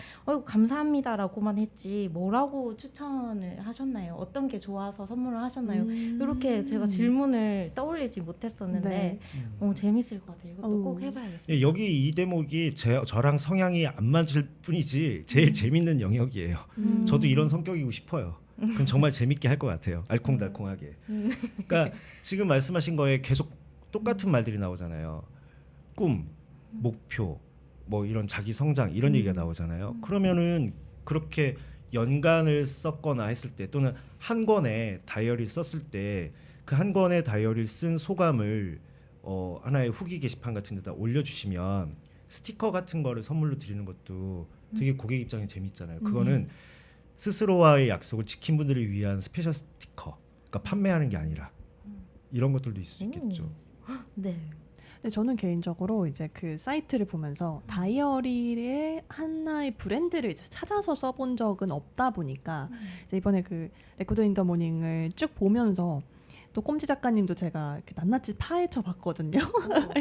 감사합니다라고만 했지 뭐라고 추천을 하셨나요? 어떤 게 좋아서 선물을 하셨나요? 이렇게 제가 질문을 떠올리지 못했었는데 네. 재밌을 것 같아요. 이것도 꼭 해봐야겠어요. 예, 여기 이 대목이 저랑 성향이 안 맞을 뿐이지 제일 재밌는 영역이에요. 저도 이런 성격이고 싶어요. 그럼 정말 재밌게 할 것 같아요. 알콩달콩하게. 그러니까 지금 말씀하신 거에 계속 똑같은 말들이 나오잖아요. 꿈, 목표, 뭐 이런 자기 성장 이런 얘기가 나오잖아요. 그러면은 그렇게 연간을 썼거나 했을 때 또는 한 권의 다이어리 썼을 때 그 한 권의 다이어리를 쓴 소감을 하나의 후기 게시판 같은 데다 올려주시면 스티커 같은 거를 선물로 드리는 것도 되게 고객 입장에 재밌잖아요. 그거는 스스로와의 약속을 지킨 분들을 위한 스페셜 스티커, 그러니까 판매하는 게 아니라 이런 것들도 있을 수 있겠죠. 네. 근데 저는 개인적으로 이제 그 사이트를 보면서 다이어리의 하나의 브랜드를 이제 찾아서 써본 적은 없다 보니까 이제 이번에 그 레코드 인 더 모닝을 쭉 보면서 또 꼼지 작가님도 제가 이렇게 낱낱이 파헤쳐 봤거든요.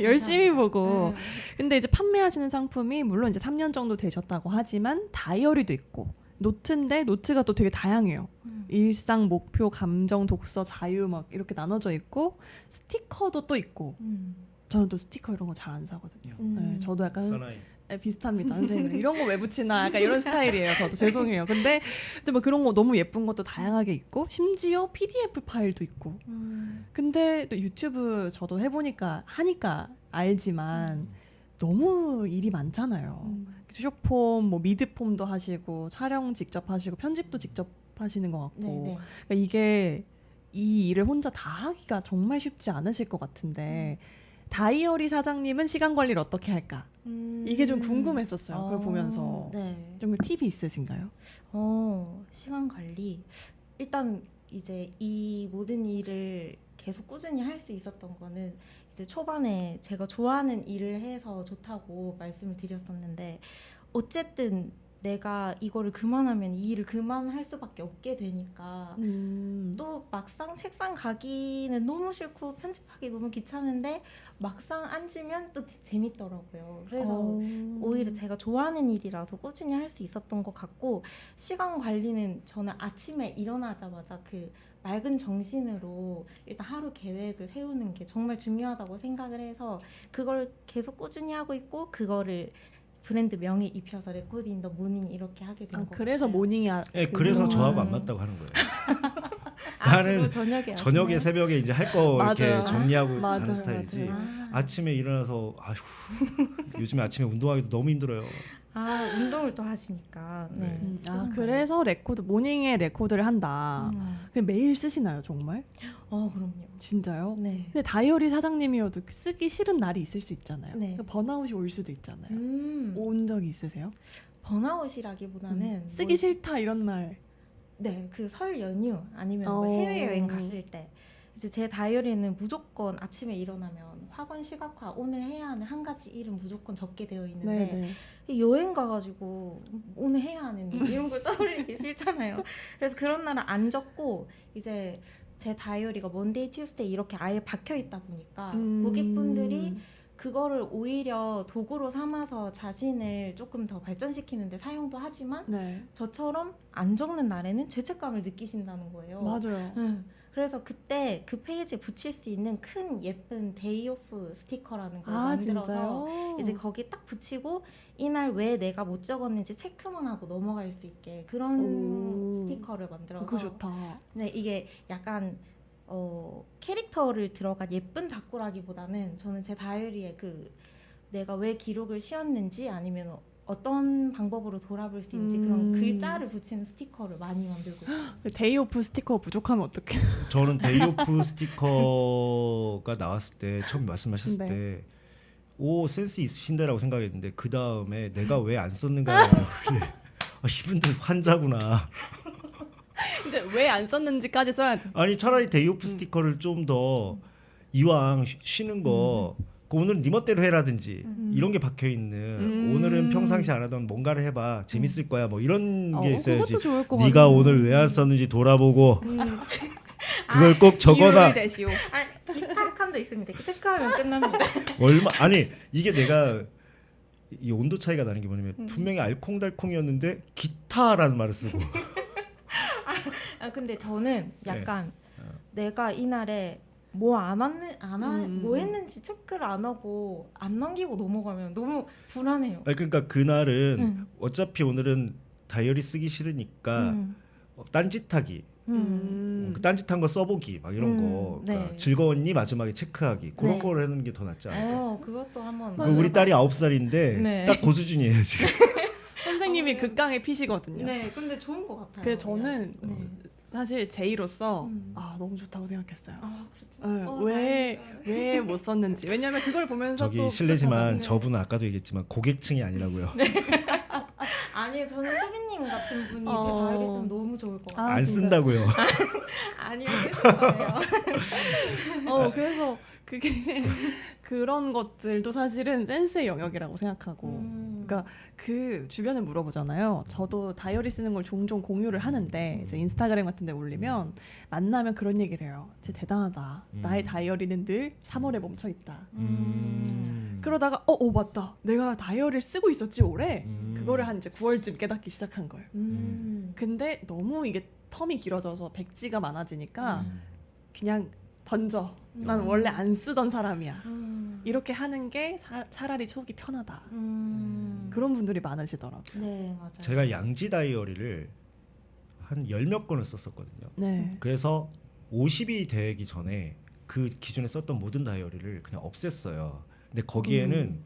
열심히 보고. 네. 근데 이제 판매하시는 상품이 물론 이제 3년 정도 되셨다고 하지만 다이어리도 있고 노트인데 노트가 또 되게 다양해요. 일상, 목표, 감정, 독서, 자유 막 이렇게 나눠져 있고 스티커도 또 있고. 저는 또 스티커 이런 거 잘 안 사거든요. 네, 저도 약간 사나이. 네, 비슷합니다. 선생님 이런 거 왜 붙이나 약간 이런 스타일이에요. 저도 죄송해요. 근데 이제 뭐 그런 거 너무 예쁜 것도 다양하게 있고 심지어 PDF 파일도 있고. 근데 또 유튜브 저도 해보니까 하니까 알지만 너무 일이 많잖아요. 쇼폼, 뭐 미드폼도 하시고 촬영 직접 하시고 편집도 직접 하시는 것 같고. 네네. 그러니까 이게 이 일을 혼자 다 하기가 정말 쉽지 않으실 것 같은데 다이어리 사장님은 시간 관리를 어떻게 할까? 이게 좀 궁금했었어요. 그걸 보면서. 네. 좀 팁이 있으신가요? 시간 관리. 일단 이제 이 모든 일을 계속 꾸준히 할 수 있었던 거는 이제 초반에 제가 좋아하는 일을 해서 좋다고 말씀을 드렸었는데 어쨌든 내가 이거를 그만하면 이 일을 그만할 수밖에 없게 되니까 또 막상 책상 가기는 너무 싫고 편집하기 너무 귀찮은데 막상 앉으면 또 재밌더라고요. 그래서 오히려 제가 좋아하는 일이라서 꾸준히 할 수 있었던 것 같고 시간 관리는 저는 아침에 일어나자마자 그 맑은 정신으로 일단 하루 계획을 세우는 게 정말 중요하다고 생각을 해서 그걸 계속 꾸준히 하고 있고 그거를 브랜드 명에 입혀서 레코드 인 더 모닝 이렇게 하게 된 거예요. 그래서 모닝이 네, 그래서 저하고 안 맞다고 하는 거예요. 나는 저녁에 저녁에 새벽에 이제 할 거 이렇게 맞아요. 정리하고 맞아요, 자는 스타일이지. 맞아요. 아침에 일어나서 아휴 요즘에 아침에 운동하기도 너무 힘들어요. 운동을 또 하시니까. 네. 그래서 레코드 모닝에 레코드를 한다. 그냥 매일 쓰시나요, 정말? 그럼요. 진짜요? 네. 근데 다이어리 사장님이어도 쓰기 싫은 날이 있을 수 있잖아요. 네. 번아웃이 올 수도 있잖아요. 음. 온 적이 있으세요? 번아웃이라기보다는 쓰기 싫다 이런 날. 네, 그 설 연휴 아니면 뭐 해외 여행 갔을 때 이제 제 다이어리에는 무조건 아침에 일어나면 학원 시각화 오늘 해야 하는 한 가지 일은 무조건 적게 되어 있는데 이 여행 가가지고 오늘 해야 하는 일 이런 걸 떠올리기 싫잖아요. 그래서 그런 날은 안 적고 이제 제 다이어리가 먼데이, 튜스데이 이렇게 아예 박혀 있다 보니까 고객분들이 그거를 오히려 도구로 삼아서 자신을 조금 더 발전시키는데 사용도 하지만 저처럼 안 적는 날에는 죄책감을 느끼신다는 거예요. 맞아요. 그래서 그때 그 페이지에 붙일 수 있는 큰 예쁜 데이 오프 스티커라는 걸 만들어서 진짜요? 이제 거기 딱 붙이고 이날 왜 내가 못 적었는지 체크만 하고 넘어갈 수 있게 그런 스티커를 만들어서 그거 좋다. 네, 이게 약간 캐릭터를 들어간 예쁜 다꾸라기보다는 저는 제 다이어리에 그 내가 왜 기록을 쉬었는지 아니면 어떤 방법으로 돌아볼 수 있는지 그런 글자를 붙이는 스티커를 많이 만들고 있어요. 데이오프 스티커 부족하면 어떡해? 저는 데이오프 스티커가 나왔을 때 처음 말씀하셨을 때 오 센스 있으신데라고 생각했는데 그 다음에 내가 왜 안 썼는가 이분들 환자구나. 이제 왜 안 썼는지까지 써야 돼. 아니 차라리 데이오프 스티커를 좀 더 이왕 쉬는 거 오늘은 네 멋대로 해라든지 이런 게 박혀 있는 오늘은 평상시 안 하던 뭔가를 해봐 재밌을 거야 뭐 이런 게 있어야지. 그것도 좋을 것 네가 같아요. 오늘 왜 안 썼는지 돌아보고 그걸 꼭 적어놔. 이유를 대시오. 기타 칸도 있습니다. 체크하면 끝납니다. 아니 이게 내가 이 온도 차이가 나는 게 뭐냐면 분명히 알콩달콩이었는데 기타라는 말을 쓰고. 근데 저는 약간 내가 이날에 뭐 뭐 했는지 체크를 안 하고 안 남기고 넘어가면 너무 불안해요. 아니, 그러니까 그날은 어차피 오늘은 다이어리 쓰기 싫으니까 딴짓하기, 그 딴짓한 거 써보기 막 이런 거 그러니까 즐거웠니 마지막에 체크하기 그런 거를 하는 게 더 낫지 않을까. 그것도 한번. 우리 딸이 9살인데 딱 그 수준이에요 지금. 선생님이 극강의 피시거든요. 네, 근데 좋은 것 같아요. 그래서 저는 사실 제이로서 너무 좋다고 생각했어요. 왜 못 썼는지. 왜냐면 그걸 보면서 저기 또 실례지만 저분은 아까도 얘기했지만 고객층이 아니라고요. 아니요, 저는 수빈님 같은 분이 제 다이어리 쓰면 너무 좋을 것 같아요. 안 쓴다고요. 아니요, 쓰실 거예요. 그래서 그게 그런 것들도 사실은 센스의 영역이라고 생각하고 그러니까 그 주변에 물어보잖아요. 저도 다이어리 쓰는 걸 종종 공유를 하는데 이제 인스타그램 같은 데 올리면 만나면 그런 얘기를 해요. 진짜 대단하다. 나의 다이어리는 늘 3월에 멈춰 있다. 그러다가 맞다. 내가 다이어리를 쓰고 있었지 올해. 그거를 한 이제 9월쯤 깨닫기 시작한 거예요. 근데 너무 이게 텀이 길어져서 백지가 많아지니까 그냥 던져. 난 원래 안 쓰던 사람이야. 이렇게 하는 게 차라리 속이 편하다. 그런 분들이 많으시더라고요. 네, 맞아요. 제가 양지 다이어리를 한 10몇 권을 썼었거든요. 네. 그래서 50이 되기 전에 그 기존에 썼던 모든 다이어리를 그냥 없앴어요. 근데 거기에는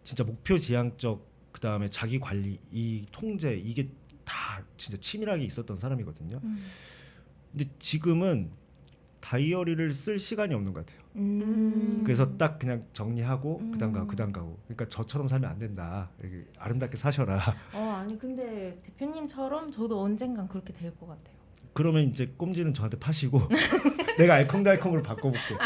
진짜 목표 지향적, 그 다음에 자기 관리, 이 통제, 이게 다 진짜 치밀하게 있었던 사람이거든요. 근데 지금은 다이어리를 쓸 시간이 없는 것 같아요. 그래서 딱 그냥 정리하고 그다음 가고. 그러니까 저처럼 살면 안 된다. 이렇게 아름답게 사셔라. 아니 근데 대표님처럼 저도 언젠간 그렇게 될 것 같아요. 그러면 이제 꼼지는 저한테 파시고 내가 알콩달콩으로 바꿔볼게.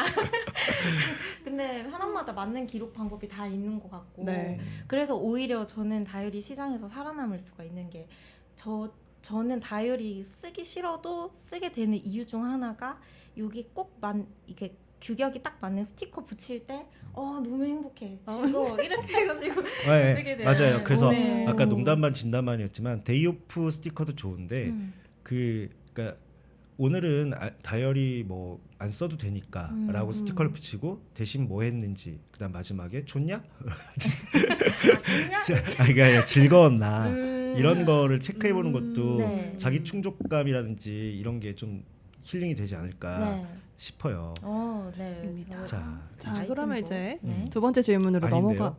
근데 사람마다 맞는 기록 방법이 다 있는 것 같고 네. 그래서 오히려 저는 다이어리 시장에서 살아남을 수가 있는 게 저는 다이어리 쓰기 싫어도 쓰게 되는 이유 중 하나가 여기 이게 규격이 딱 맞는 스티커 붙일 때 너무 행복해 즐거워 이렇게 해가지고 네, 쓰게 되는. 맞아요. 그래서 네. 아까 농담반 진담반이었지만 데이오프 스티커도 좋은데 그러니까 오늘은 다이어리 뭐 안 써도 되니까라고 스티커를 붙이고 대신 뭐 했는지 그다음 마지막에 좋냐? 그러니까 즐거웠나 이런 거를 체크해 보는 것도 네. 자기 충족감이라든지 이런 게 좀 힐링이 되지 않을까 네. 싶어요. 네. 좋습니다. 자, 자, 그러면 이제 네. 두 번째 질문으로 아닌데요? 넘어가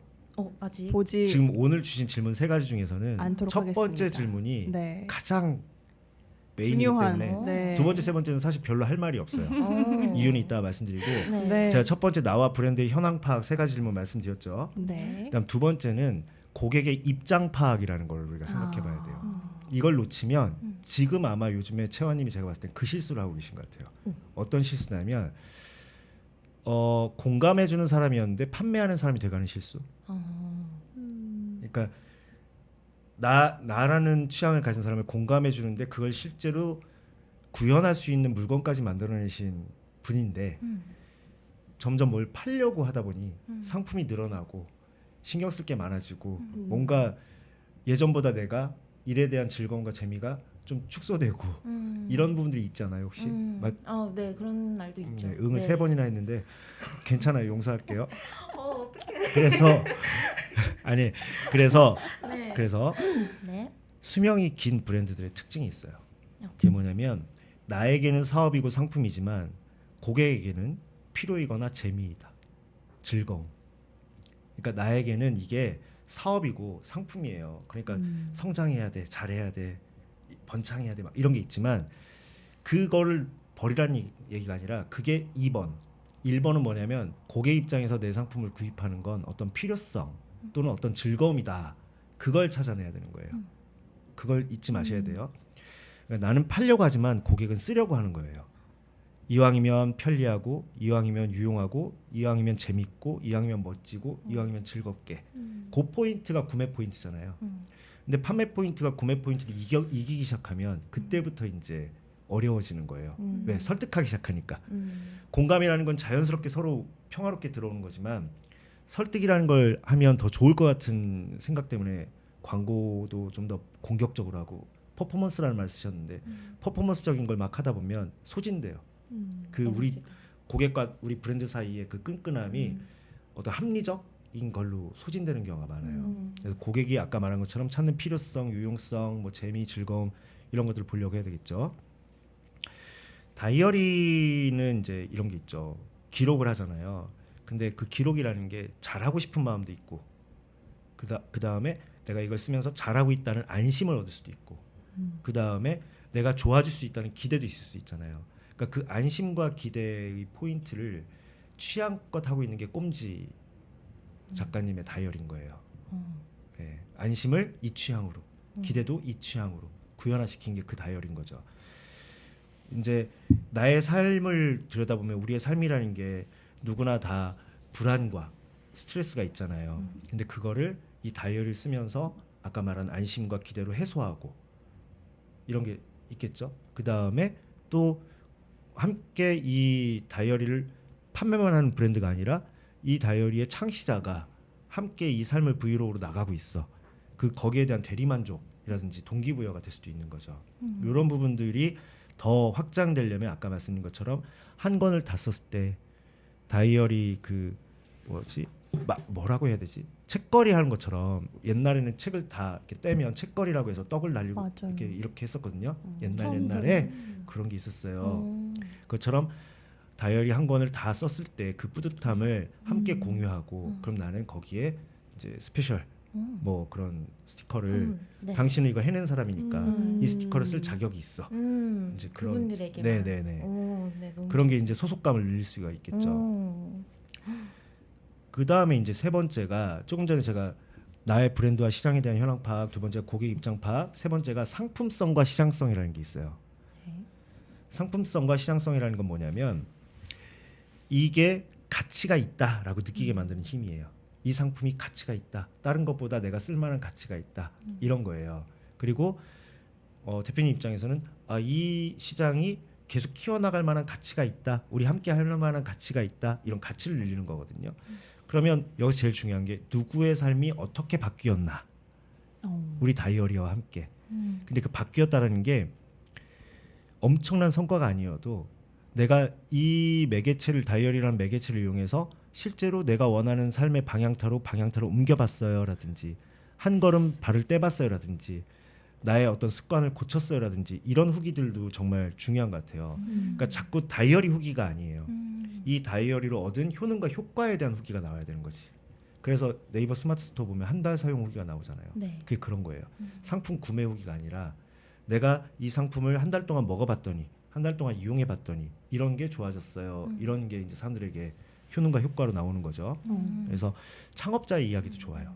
아직 보지 지금 오늘 주신 질문 3가지 중에서는 않도록 첫 번째 하겠습니다. 질문이 네. 가장 메인이기 중요한 때문에 네. 두 번째, 세 번째는 사실 별로 할 말이 없어요. 이유는 이따가 말씀드리고 네. 네. 제가 첫 번째 나와 브랜드의 현황 파악 3가지 질문 말씀드렸죠. 네. 그다음 두 번째는 고객의 입장 파악이라는 걸 우리가 생각해봐야 돼요. 이걸 놓치면 지금 아마 요즘에 채원님이 제가 봤을 때 그 실수를 하고 계신 것 같아요. 어떤 실수냐면 공감해주는 사람이었는데 판매하는 사람이 돼가는 실수. 그러니까 나라는 취향을 가진 사람을 공감해 주는데 그걸 실제로 구현할 수 있는 물건까지 만들어내신 분인데 점점 뭘 팔려고 하다 보니 상품이 늘어나고 신경 쓸 게 많아지고 뭔가 예전보다 내가 일에 대한 즐거움과 재미가 좀 축소되고 이런 부분들이 있잖아요. 혹시 네 그런 날도 있죠. 네, 응을 네. 3번이나 했는데 괜찮아요. 용서할게요. 어떡해. 그래서 네. 네. 수명이 긴 브랜드들의 특징이 있어요. 그게 뭐냐면 나에게는 사업이고 상품이지만 고객에게는 필요이거나 재미이다. 즐거움. 그러니까 나에게는 이게 사업이고 상품이에요. 그러니까 성장해야 돼, 잘해야 돼, 번창해야 돼, 막 이런 게 있지만 그거를 버리라는 얘기가 아니라 그게 2번. 1번은 뭐냐면 고객 입장에서 내 상품을 구입하는 건 어떤 필요성 또는 어떤 즐거움이다. 그걸 찾아내야 되는 거예요. 그걸 잊지 마셔야 돼요. 그러니까 나는 팔려고 하지만 고객은 쓰려고 하는 거예요. 이왕이면 편리하고 이왕이면 유용하고 이왕이면 재밌고 이왕이면 멋지고 이왕이면 즐겁게 그 포인트가 구매 포인트잖아요. 근데 판매 포인트가 구매 포인트를 이기기 시작하면 그때부터 이제 어려워지는 거예요. 왜? 설득하기 시작하니까. 공감이라는 건 자연스럽게 서로 평화롭게 들어오는 거지만 설득이라는 걸 하면 더 좋을 것 같은 생각 때문에 광고도 좀 더 공격적으로 하고 퍼포먼스라는 말 쓰셨는데 퍼포먼스적인 걸 막 하다 보면 소진돼요. 그 우리 고객과 우리 브랜드 사이의 그 끈끈함이 어떤 합리적인 걸로 소진되는 경우가 많아요. 그래서 고객이 아까 말한 것처럼 찾는 필요성, 유용성, 뭐 재미, 즐거움 이런 것들을 보려고 해야 되겠죠. 다이어리는 이제 이런 게 있죠. 기록을 하잖아요. 근데 그 기록이라는 게 잘하고 싶은 마음도 있고 그 다음에 내가 이걸 쓰면서 잘하고 있다는 안심을 얻을 수도 있고 그 다음에 내가 좋아질 수 있다는 기대도 있을 수 있잖아요. 그러니까 그 안심과 기대의 포인트를 취향껏 하고 있는 게 꼼지 작가님의 다이어리인 거예요. 네, 안심을 이 취향으로, 기대도 이 취향으로 구현화시킨 게 그 다이어리인 거죠. 이제 나의 삶을 들여다보면 우리의 삶이라는 게 누구나 다 불안과 스트레스가 있잖아요. 근데 그거를 이 다이어리를 쓰면서 아까 말한 안심과 기대로 해소하고 이런 게 있겠죠. 그 다음에 또 함께 이 다이어리를 판매만 하는 브랜드가 아니라 이 다이어리의 창시자가 함께 이 삶을 브이로그로 나가고 있어. 그 거기에 대한 대리만족이라든지 동기부여가 될 수도 있는 거죠. 이런 부분들이 더 확장되려면 아까 말씀드린 것처럼 한 권을 다 썼을 때 다이어리 그 뭐지 뭐라고 해야 되지 책거리 하는 것처럼 옛날에는 책을 다 이렇게 떼면 책거리라고 해서 떡을 날리고 맞아요. 이렇게 했었거든요. 처음 옛날에 그런 게 있었어요. 그것처럼 다이어리 한 권을 다 썼을 때 그 뿌듯함을 함께 공유하고 그럼 나는 거기에 이제 스페셜 뭐 그런 스티커를 네. 당신은 이거 해낸 사람이니까 이 스티커를 쓸 자격이 있어. 이제 그런 그분들에게만. 네네네 네, 너무 그런 게 이제 소속감을 늘릴 수가 있겠죠. 그 다음에 이제 세 번째가 조금 전에 제가 나의 브랜드와 시장에 대한 현황 파악, 두 번째가 고객 입장 파악, 세 번째가 상품성과 시장성이라는 게 있어요. 네. 상품성과 시장성이라는 건 뭐냐면 이게 가치가 있다라고 느끼게 만드는 힘이에요. 이 상품이 가치가 있다. 다른 것보다 내가 쓸만한 가치가 있다. 이런 거예요. 그리고 대표님 입장에서는 이 시장이 계속 키워나갈 만한 가치가 있다. 우리 함께 할 만한 가치가 있다. 이런 가치를 늘리는 거거든요. 그러면 여기서 제일 중요한 게 누구의 삶이 어떻게 바뀌었나. 우리 다이어리와 함께. 근데 그 바뀌었다라는 게 엄청난 성과가 아니어도 내가 이 매개체를 다이어리라는 매개체를 이용해서 실제로 내가 원하는 삶의 방향타로 옮겨봤어요라든지 한 걸음 발을 떼봤어요라든지 나의 어떤 습관을 고쳤어요라든지 이런 후기들도 정말 중요한 것 같아요. 그러니까 자꾸 다이어리 후기가 아니에요. 이 다이어리로 얻은 효능과 효과에 대한 후기가 나와야 되는 거지. 그래서 네이버 스마트 스토어 보면 한 달 사용 후기가 나오잖아요. 네. 그게 그런 거예요. 상품 구매 후기가 아니라 내가 이 상품을 한 달 동안 먹어봤더니 한 달 동안 이용해봤더니 이런 게 좋아졌어요. 이런 게 이제 사람들에게 효능과 효과로 나오는 거죠. 그래서 창업자의 이야기도 좋아요.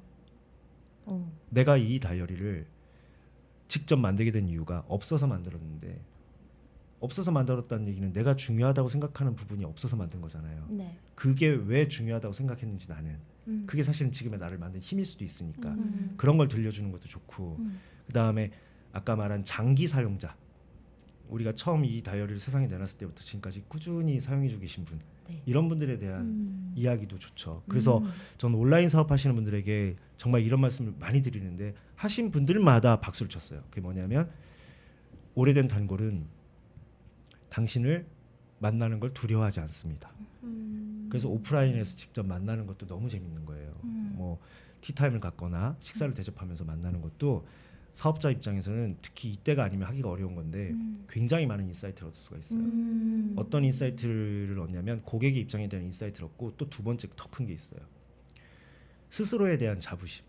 내가 이 다이어리를 직접 만들게 된 이유가 없어서 만들었는데 없어서 만들었다는 얘기는 내가 중요하다고 생각하는 부분이 없어서 만든 거잖아요. 네. 그게 왜 중요하다고 생각했는지 나는 그게 사실은 지금의 나를 만든 힘일 수도 있으니까 음. 그런 걸 들려주는 것도 좋고 그 다음에 아까 말한 장기 사용자 우리가 처음 이 다이어리를 세상에 내놨을 때부터 지금까지 꾸준히 사용해주고 계신 분 네. 이런 분들에 대한 이야기도 좋죠. 그래서 저는 온라인 사업하시는 분들에게 정말 이런 말씀을 많이 드리는데 하신 분들마다 박수를 쳤어요. 그게 뭐냐면 오래된 단골은 당신을 만나는 걸 두려워하지 않습니다. 그래서 오프라인에서 직접 만나는 것도 너무 재밌는 거예요. 뭐 티타임을 갖거나 식사를 대접하면서 만나는 것도 사업자 입장에서는 특히 이때가 아니면 하기가 어려운 건데 굉장히 많은 인사이트를 얻을 수가 있어요. 어떤 인사이트를 얻냐면 고객의 입장에 대한 인사이트를 얻고 또 두 번째 더 큰 게 있어요. 스스로에 대한 자부심.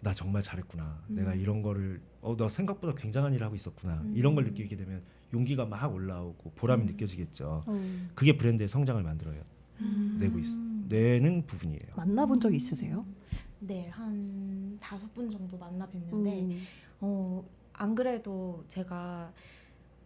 나 정말 잘했구나. 내가 이런 거를 나 생각보다 굉장한 일을 하고 있었구나. 이런 걸 느끼게 되면 용기가 막 올라오고 보람이 느껴지겠죠. 그게 브랜드의 성장을 만들어요. 내는 부분이에요. 만나본 적 있으세요? 네, 한 5분 정도 만나 뵀는데 안 그래도 제가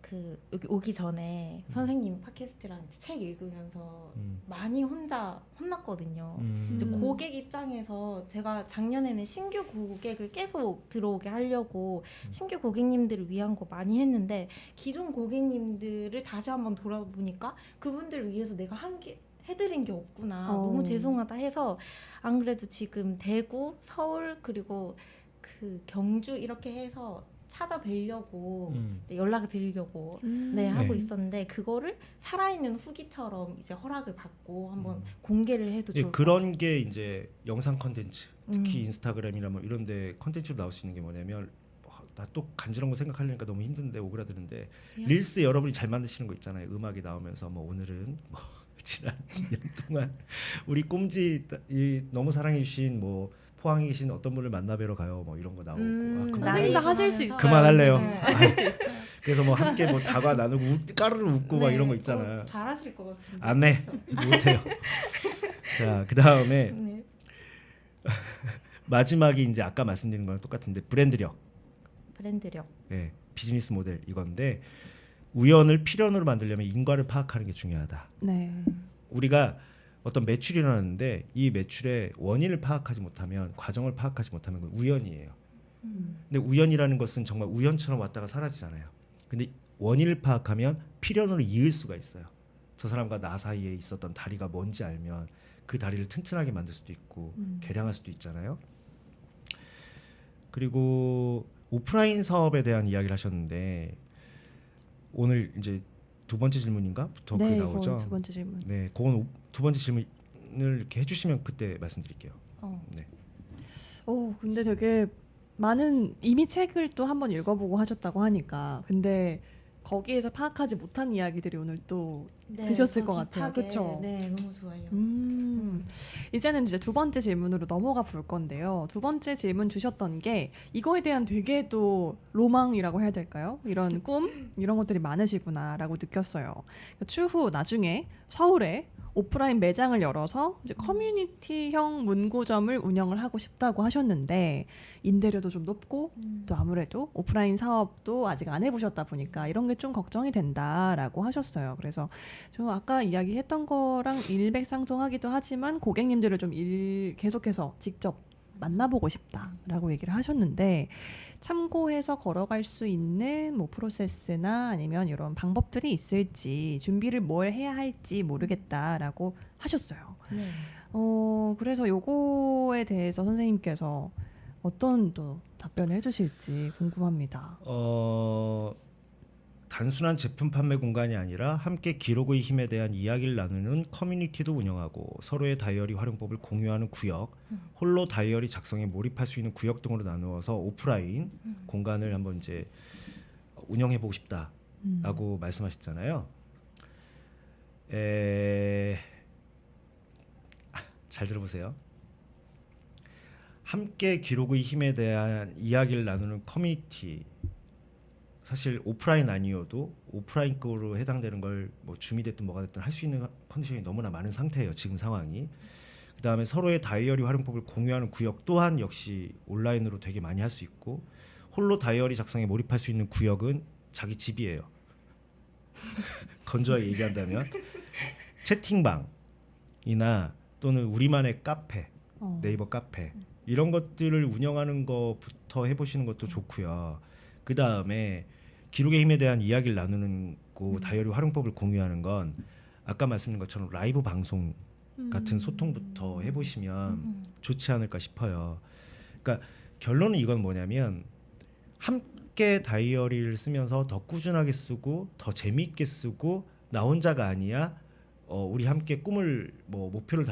그 여기 오기 전에 선생님 팟캐스트랑 책 읽으면서 많이 혼자 혼났거든요. 이제 고객 입장에서 제가 작년에는 신규 고객을 계속 들어오게 하려고 신규 고객님들을 위한 거 많이 했는데 기존 고객님들을 다시 한번 돌아보니까 그분들을 위해서 내가 한 게 해드린 게 없구나. 너무 죄송하다 해서 안 그래도 지금 대구, 서울 그리고 그 경주 이렇게 해서 찾아뵈려고 이제 연락을 드리려고 네, 하고 있었는데 그거를 살아있는 후기처럼 이제 허락을 받고 한번 공개를 해도 좋을 것 그런 게 이제 영상 컨텐츠 특히 인스타그램이나 뭐 이런데 컨텐츠로 나올 수 있는 게 뭐냐면 나 또 간지러운 거 생각하려니까 너무 힘든데 오그라드는데 릴스 여러분이 잘 만드시는 거 있잖아요. 음악이 나오면서 뭐 오늘은 뭐 지난 2년 동안 우리 꼼지 너무 사랑해 주신 뭐 포항에 계신 어떤 분을 만나뵈러 가요. 뭐 이런 거 나오고 선생님도 하실 수 있어요. 그만할래요. 네. 그래서 뭐 함께 뭐 다과 나누고 까르르 웃고 막 이런 거 있잖아요. 잘하실 것 같은데. 안 해. 못해요. 자, 그다음에 네. 마지막이 이제 아까 말씀드린 거랑 똑같은데 브랜드력. 브랜드력. 네, 비즈니스 모델 이건데 우연을 필연으로 만들려면 인과를 파악하는 게 중요하다. 네. 우리가 어떤 매출이 일어났는데 이 매출의 원인을 파악하지 못하면 과정을 파악하지 못하면 그건 우연이에요. 근데 우연이라는 것은 정말 우연처럼 왔다가 사라지잖아요. 근데 원인을 파악하면 필연으로 이을 수가 있어요. 저 사람과 나 사이에 있었던 다리가 뭔지 알면 그 다리를 튼튼하게 만들 수도 있고 개량할 수도 있잖아요. 그리고 오프라인 사업에 대한 이야기를 하셨는데 오늘 이제 두 번째 질문인가부터 그게 네, 나오죠. 이건 두 번째 질문. 네, 그건 두 번째 질문을 이렇게 해주시면 그때 말씀드릴게요. 네. 근데 되게 많은 이미 책을 또 한번 읽어보고 하셨다고 하니까 근데 거기에서 파악하지 못한 이야기들이 오늘 또 드셨을 것 같아요. 그쵸? 네, 너무 좋아요. 이제는 이제 두 번째 질문으로 넘어가 볼 건데요. 두 번째 질문 주셨던 게 이거에 대한 되게 또 로망이라고 해야 될까요? 이런 꿈 이런 것들이 많으시구나라고 느꼈어요. 추후 나중에 서울에 오프라인 매장을 열어서 이제 커뮤니티형 문구점을 운영을 하고 싶다고 하셨는데 임대료도 좀 높고 또 아무래도 오프라인 사업도 아직 안 해보셨다 보니까 이런 게 좀 걱정이 된다라고 하셨어요. 그래서 저 아까 이야기했던 거랑 일맥상통하기도 하지만 고객님들을 좀 계속해서 직접 만나보고 싶다라고 얘기를 하셨는데 참고해서 걸어갈 수 있는 뭐 프로세스나 아니면 이런 방법들이 있을지 준비를 뭘 해야 할지 모르겠다라고 하셨어요. 네. 그래서 요거에 대해서 선생님께서 어떤 또 답변을 해주실지 궁금합니다. 단순한 제품 판매 공간이 아니라 함께 기록의 힘에 대한 이야기를 나누는 커뮤니티도 운영하고 서로의 다이어리 활용법을 공유하는 구역, 홀로 다이어리 작성에 몰입할 수 있는 구역 등으로 나누어서 오프라인 공간을 한번 이제 운영해 보고 싶다라고 말씀하셨잖아요. 잘 들어보세요. 함께 기록의 힘에 대한 이야기를 나누는 커뮤니티, 사실 오프라인 아니어도 오프라인급으로 해당되는 걸 뭐 줌이 됐든 뭐가 됐든 할 수 있는 컨디션이 너무나 많은 상태예요. 지금 상황이. 그다음에 서로의 다이어리 활용법을 공유하는 구역 또한 역시 온라인으로 되게 많이 할 수 있고 홀로 다이어리 작성에 몰입할 수 있는 구역은 자기 집이에요. 건조하게 얘기한다면 채팅방이나 또는 우리만의 카페, 네이버 카페 이런 것들을 운영하는 것부터 해보시는 것도 좋고요. 그 다음에 기록의 힘에 대한 이야기를 나누는 거 다이어리 활용법을 공유하는 건 아까 말씀드린 것처럼 라이브 방송 같은 소통부터 해보시면 좋지 않을까 싶어요. 그러니까 결론은 이건 뭐냐면 함께 다이어리를 쓰면서 더 꾸준하게 쓰고 더 재미있게 쓰고 나 혼자가 아니야. 우리 함께 꿈을 뭐 목표를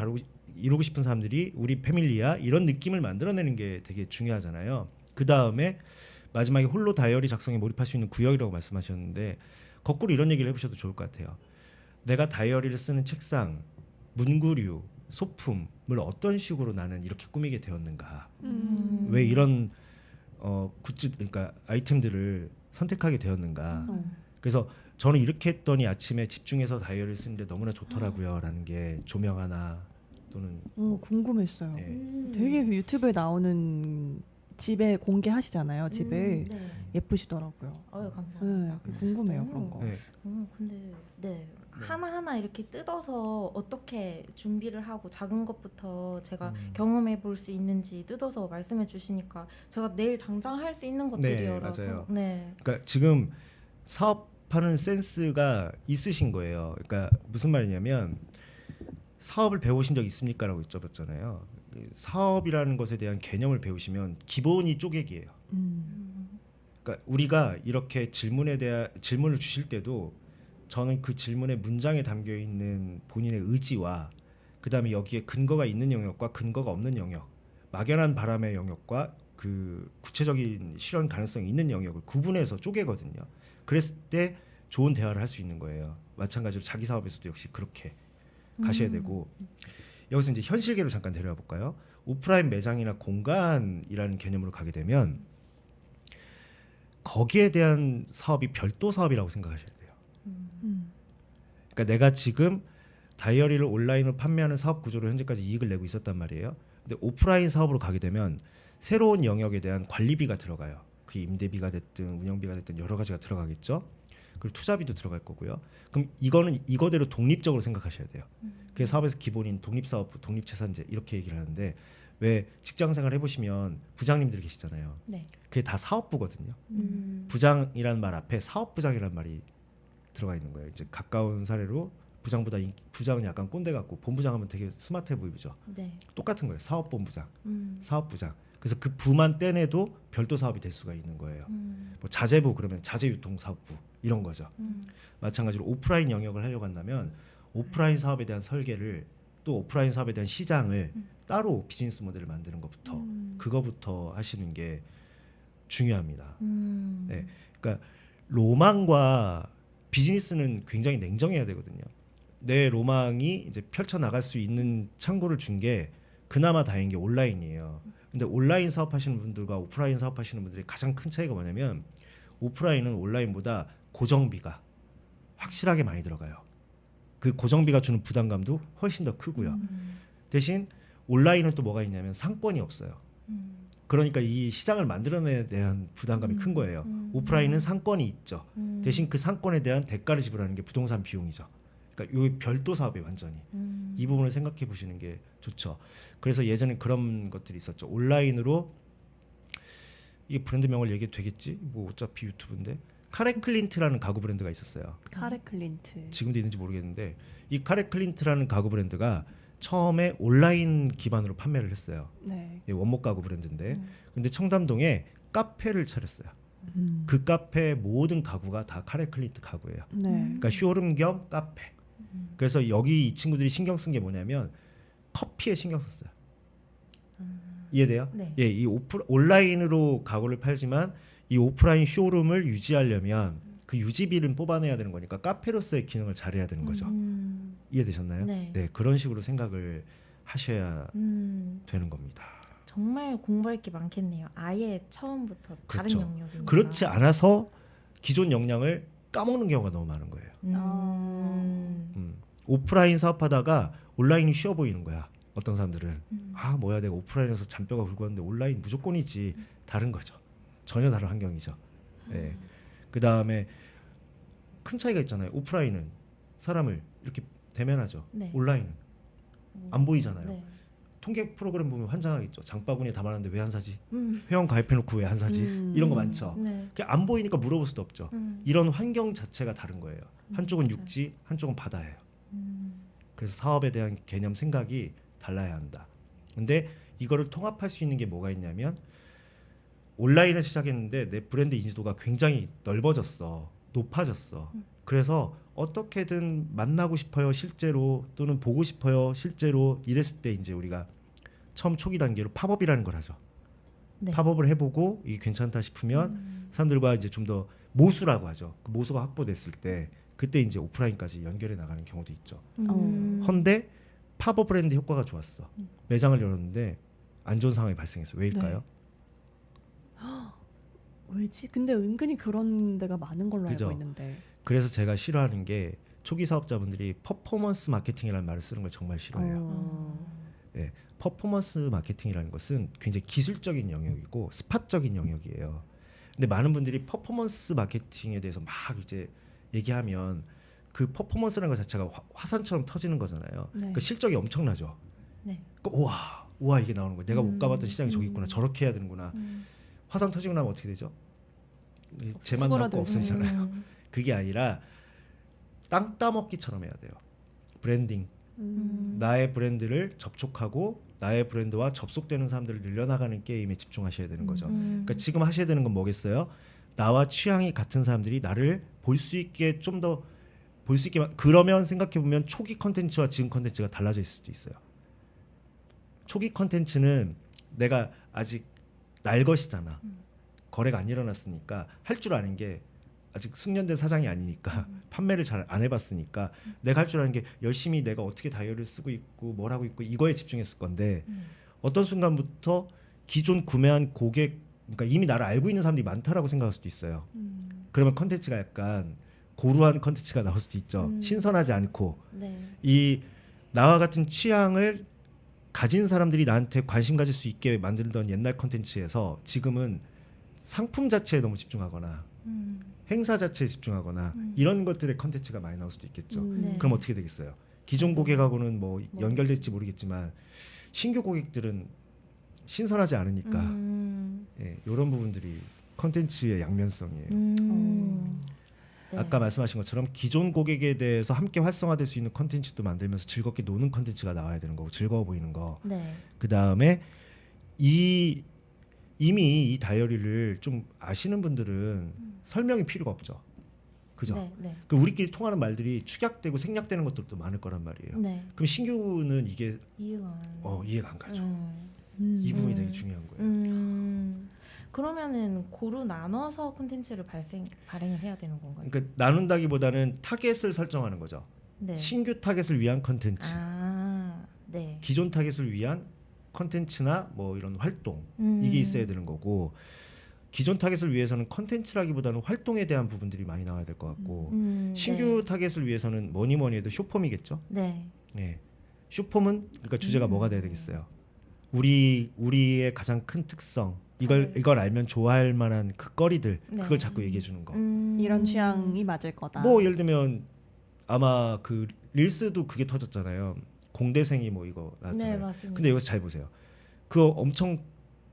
이루고 싶은 사람들이 우리 패밀리야 이런 느낌을 만들어내는 게 되게 중요하잖아요. 그 다음에 마지막에 홀로 다이어리 작성에 몰입할 수 있는 구역이라고 말씀하셨는데 거꾸로 이런 얘기를 해보셔도 좋을 것 같아요. 내가 다이어리를 쓰는 책상, 문구류, 소품을 어떤 식으로 나는 이렇게 꾸미게 되었는가? 왜 이런 굿즈, 그러니까 아이템들을 선택하게 되었는가? 그래서 저는 이렇게 했더니 아침에 집중해서 다이어리를 쓰는데 너무나 좋더라고요라는 게 조명 하나 또는 궁금했어요. 되게 그 유튜브에 나오는 집에 공개하시잖아요. 집을 네. 예쁘시더라고요. 감사합니다. 궁금해요 그런 거. 네. 근데 하나하나 이렇게 뜯어서 어떻게 준비를 하고 작은 것부터 제가 경험해 볼 수 있는지 뜯어서 말씀해 주시니까 제가 내일 당장 할 수 있는 것들이어서 맞아요. 네. 그러니까 지금 사업하는 센스가 있으신 거예요. 그러니까 무슨 말이냐면 사업을 배우신 적 있습니까?라고 여쭤봤잖아요. 사업이라는 것에 대한 개념을 배우시면 기본이 쪼개기예요. 그러니까 우리가 이렇게 질문을 주실 때도 저는 그 질문의 문장에 담겨 있는 본인의 의지와 그다음에 여기에 근거가 있는 영역과 근거가 없는 영역, 막연한 바람의 영역과 그 구체적인 실현 가능성이 있는 영역을 구분해서 쪼개거든요. 그랬을 때 좋은 대화를 할 수 있는 거예요. 마찬가지로 자기 사업에서도 역시 그렇게 가셔야 되고 여기서 이제 현실계로 잠깐 데려와 볼까요? 오프라인 매장이나 공간이라는 개념으로 가게 되면 거기에 대한 사업이 별도 사업이라고 생각하셔야 돼요. 그러니까 내가 지금 다이어리를 온라인으로 판매하는 사업 구조로 현재까지 이익을 내고 있었단 말이에요. 근데 오프라인 사업으로 가게 되면 새로운 영역에 대한 관리비가 들어가요. 그게 임대비가 됐든 운영비가 됐든 여러 가지가 들어가겠죠. 그리고 투자비도 들어갈 거고요. 그럼 이거는 이거대로 독립적으로 생각하셔야 돼요. 그게 사업에서 기본인 독립사업부, 독립재산제 이렇게 얘기를 하는데 왜 직장생활 해보시면 부장님들 계시잖아요. 네. 그게 다 사업부거든요. 부장이라는 말 앞에 사업부장이라는 말이 들어가 있는 거예요. 이제 가까운 사례로 부장보다 부장은 약간 꼰대 같고 본부장하면 되게 스마트해 보이죠. 네. 똑같은 거예요. 사업본부장, 사업부장. 그래서 그 부만 떼내도 별도 사업이 될 수가 있는 거예요. 뭐 자재부 그러면 자재유통사업부 이런 거죠. 마찬가지로 오프라인 영역을 하려고 한다면 오프라인 사업에 대한 설계를 또 오프라인 사업에 대한 시장을 따로 비즈니스 모델을 만드는 것부터 그거부터 하시는 게 중요합니다. 네, 그러니까 로망과 비즈니스는 굉장히 냉정해야 되거든요. 내 로망이 이제 펼쳐 나갈 수 있는 창구를 준 게 그나마 다행인 게 온라인이에요. 근데 온라인 사업하시는 분들과 오프라인 사업하시는 분들의 가장 큰 차이가 뭐냐면 오프라인은 온라인보다 고정비가 확실하게 많이 들어가요. 그 고정비가 주는 부담감도 훨씬 더 크고요. 대신 온라인은 또 뭐가 있냐면 상권이 없어요. 그러니까 이 시장을 만들어내야 대한 부담감이 큰 거예요. 오프라인은 상권이 있죠. 대신 그 상권에 대한 대가를 지불하는 게 부동산 비용이죠. 그러니까 이 별도 사업이 완전히 이 부분을 생각해 보시는 게 좋죠. 그래서 예전에 그런 것들이 있었죠. 온라인으로 이 브랜드명을 얘기해도 되겠지? 뭐 어차피 유튜브인데 카레 클린트라는 가구 브랜드가 있었어요. 카레 클린트. 지금도 있는지 모르겠는데 이 카레 클린트라는 가구 브랜드가 처음에 온라인 기반으로 판매를 했어요. 네. 원목 가구 브랜드인데 근데 청담동에 카페를 차렸어요. 그 카페 모든 가구가 다 카레 클린트 가구예요. 네. 그러니까 쇼룸 겸 카페. 그래서 여기 이 친구들이 신경 쓴 게 뭐냐면 커피에 신경 썼어요. 이해돼요? 네. 예, 이 온라인으로 가구를 팔지만 이 오프라인 쇼룸을 유지하려면 그 유지비를 뽑아내야 되는 거니까 카페로서의 기능을 잘해야 되는 거죠. 이해되셨나요? 네. 그런 식으로 생각을 하셔야 되는 겁니다. 정말 공부할 게 많겠네요. 아예 처음부터 다른 그렇죠. 영역이니까. 그렇지 않아서 기존 역량을 까먹는 경우가 너무 많은 거예요. 오프라인 사업하다가 온라인이 쉬워 보이는 거야. 어떤 사람들은 아 뭐야 내가 오프라인에서 잔뼈가 굵었는데 온라인 무조건이지. 다른 거죠. 전혀 다른 환경이죠. 네. 그 다음에 큰 차이가 있잖아요. 오프라인은 사람을 이렇게 대면하죠. 네. 온라인은 안 보이잖아요. 네. 통계 프로그램 보면 환장하겠죠. 장바구니에 담아놨는데 왜 안 사지? 회원 가입해놓고 왜 안 사지? 이런 거 많죠. 네. 그게 안 보이니까 물어볼 수도 없죠. 이런 환경 자체가 다른 거예요. 한쪽은 육지, 한쪽은 바다예요. 그래서 사업에 대한 개념 생각이 달라야 한다. 근데 이거를 통합할 수 있는 게 뭐가 있냐면 온라인을 시작했는데 내 브랜드 인지도가 굉장히 넓어졌어. 높아졌어. 그래서 어떻게든 만나고 싶어요. 실제로 또는 보고 싶어요. 실제로 이랬을 때 이제 우리가 처음 초기 단계로 팝업이라는 걸 하죠. 네. 팝업을 해보고 이게 괜찮다 싶으면 사람들과 이제 좀 더 모수라고 하죠. 그 모수가 확보됐을 때 그때 이제 오프라인까지 연결해 나가는 경우도 있죠. 헌데 팝업 브랜드 효과가 좋았어. 매장을 열었는데 안 좋은 상황이 발생했어요. 왜일까요? 왜지? 근데 은근히 그런 데가 많은 걸로 그죠? 알고 있는데. 그래서 제가 싫어하는 게 초기 사업자분들이 퍼포먼스 마케팅이라는 말을 쓰는 걸 정말 싫어해요. 네, 퍼포먼스 마케팅이라는 것은 굉장히 기술적인 영역이고 스팟적인 영역이에요. 근데 많은 분들이 퍼포먼스 마케팅에 대해서 막 이제 얘기하면 그 퍼포먼스라는 것 자체가 화산처럼 터지는 거잖아요. 네. 그 실적이 엄청나죠. 네. 우와 이게 나오는 거야. 내가 못 가봤던 시장이 저기 있구나. 저렇게 해야 되는구나. 화산 터지고 나면 어떻게 되죠? 재만 남고 없어지잖아요. 그게 아니라 땅 따먹기처럼 해야 돼요. 브랜딩. 나의 브랜드를 접촉하고 나의 브랜드와 접속되는 사람들을 늘려나가는 게임에 집중하셔야 되는 거죠. 그러니까 지금 하셔야 되는 건 뭐겠어요? 나와 취향이 같은 사람들이 나를 볼 수 있게 좀 더 볼 수 있게 그러면 생각해 보면 초기 컨텐츠와 지금 컨텐츠가 달라져 있을 수도 있어요. 초기 컨텐츠는 내가 아직 날 것이잖아. 거래가 안 일어났으니까 할 줄 아는 게 아직 숙련된 사장이 아니니까 판매를 잘 안 해봤으니까 내가 할 줄 아는 게 열심히 내가 어떻게 다이어리를 쓰고 있고 뭘 하고 있고 이거에 집중했을 건데 어떤 순간부터 기존 구매한 고객 그러니까 이미 나를 알고 있는 사람들이 많다라고 생각할 수도 있어요. 그러면 컨텐츠가 약간 고루한 컨텐츠가 나올 수도 있죠. 신선하지 않고 네. 이 나와 같은 취향을 가진 사람들이 나한테 관심 가질 수 있게 만들던 옛날 컨텐츠에서 지금은 상품 자체에 너무 집중하거나 행사 자체에 집중하거나 이런 것들의 컨텐츠가 많이 나올 수도 있겠죠. 네. 그럼 어떻게 되겠어요? 기존 고객하고는 뭐 연결될지 모르겠지만 신규 고객들은 신선하지 않으니까 예, 이런 부분들이 컨텐츠의 양면성이에요. 네. 아까 말씀하신 것처럼 기존 고객에 대해서 함께 활성화될 수 있는 컨텐츠도 만들면서 즐겁게 노는 컨텐츠가 나와야 되는 거고 즐거워 보이는 거. 네. 그 다음에 이미 이 다이어리를 좀 아시는 분들은 설명이 필요가 없죠. 그죠? 네. 네. 그 우리끼리 통하는 말들이 축약되고 생략되는 것들도 많을 거란 말이에요. 네. 그럼 신규는 이게 이해가 이해가 안 가죠. 음. 이 부분이 되게 중요한 거예요. 그러면은 고루 나눠서 콘텐츠를 발행을 해야 되는 건가요? 그러니까 나눈다기보다는 타겟을 설정하는 거죠. 네. 신규 타겟을 위한 컨텐츠, 네. 기존 타겟을 위한 컨텐츠나 뭐 이런 활동 이게 있어야 되는 거고 기존 타겟을 위해서는 컨텐츠라기보다는 활동에 대한 부분들이 많이 나와야 될 것 같고 신규 네. 타겟을 위해서는 뭐니 해도 쇼폼이겠죠. 네. 예. 쇼폼은 그러니까 주제가 뭐가 돼야 되겠어요. 우리의 가장 큰 특성 이걸 알면 좋아할 만한 그 거리들 네. 그걸 자꾸 얘기해 주는 거. 이런 취향이 맞을 거다. 뭐 예를 들면 아마 그 릴스도 그게 터졌잖아요. 공대생이 뭐 이거 나왔잖아요. 네, 맞습니다. 근데 여기서 잘 보세요. 그거 엄청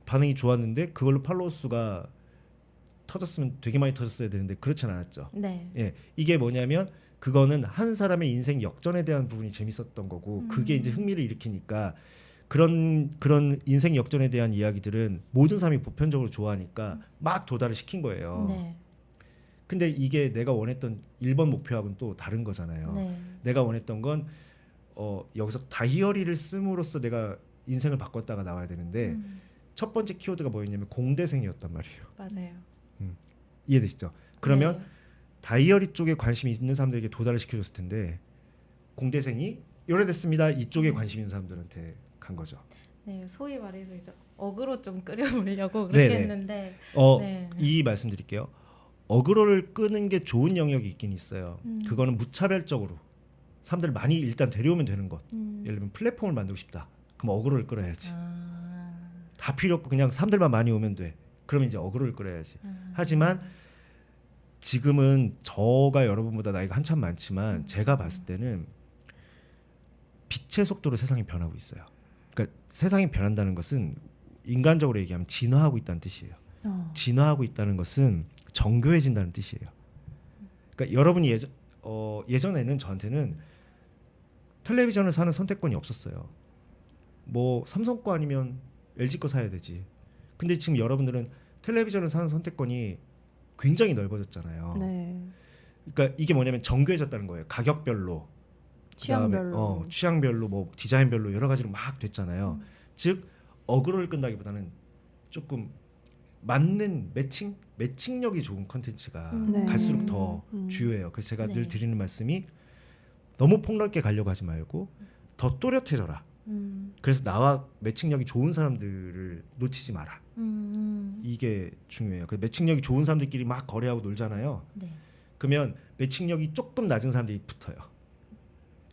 반응이 좋았는데 그걸로 팔로워 수가 터졌으면 되게 많이 터졌어야 되는데 그렇진 않았죠. 네. 예, 이게 뭐냐면 그거는 한 사람의 인생 역전에 대한 부분이 재밌었던 거고 그게 이제 흥미를 일으키니까 그런 인생 역전에 대한 이야기들은 모든 사람이 보편적으로 좋아하니까 막 도달을 시킨 거예요. 네. 근데 이게 내가 원했던 1번 목표하고는 또 다른 거잖아요. 네. 내가 원했던 건 여기서 다이어리를 씀으로써 내가 인생을 바꿨다가 나와야 되는데 첫 번째 키워드가 뭐였냐면 공대생이었단 말이에요. 맞아요. 이해되시죠? 그러면 네. 다이어리 쪽에 관심이 있는 사람들에게 도달을 시켜줬을 텐데 공대생이 요래됐습니다. 이쪽에 관심 있는 사람들한테 간 거죠. 네, 소위 말해서 이제 어그로 좀 끌어올려고 그렇게 네네. 했는데 네. 이 말씀드릴게요. 어그로를 끄는 게 좋은 영역이 있긴 있어요. 그거는 무차별적으로 사람들 많이 일단 데려오면 되는 것. 예를 들면 플랫폼을 만들고 싶다. 그럼 어그로를 끌어야지. 다 필요 없고 그냥 사람들만 많이 오면 돼. 그러면 이제 어그로를 끌어야지. 하지만 지금은 저가 여러분보다 나이가 한참 많지만 제가 봤을 때는 빛의 속도로 세상이 변하고 있어요. 그러니까 세상이 변한다는 것은 인간적으로 얘기하면 진화하고 있다는 뜻이에요. 진화하고 있다는 것은 정교해진다는 뜻이에요. 그러니까 여러분이 예전에는 저한테는 텔레비전을 사는 선택권이 없었어요. 뭐 삼성 거 아니면 LG 거 사야 되지. 근데 지금 여러분들은 텔레비전을 사는 선택권이 굉장히 넓어졌잖아요. 네. 그러니까 이게 뭐냐면 정교해졌다는 거예요. 가격별로, 취향별로. 취향별로, 뭐 디자인별로 여러 가지로 막 됐잖아요. 즉 어그로를 끈다기보다는 조금 맞는 매칭력이 좋은 컨텐츠가 네. 갈수록 더 주요해요. 그래서 제가 늘 네. 드리는 말씀이 너무 폭넓게 가려고 하지 말고 더 또렷해져라. 그래서 나와 매칭력이 좋은 사람들을 놓치지 마라. 이게 중요해요. 그 매칭력이 좋은 사람들끼리 막 거래하고 놀잖아요. 네. 그러면 매칭력이 조금 낮은 사람들이 붙어요.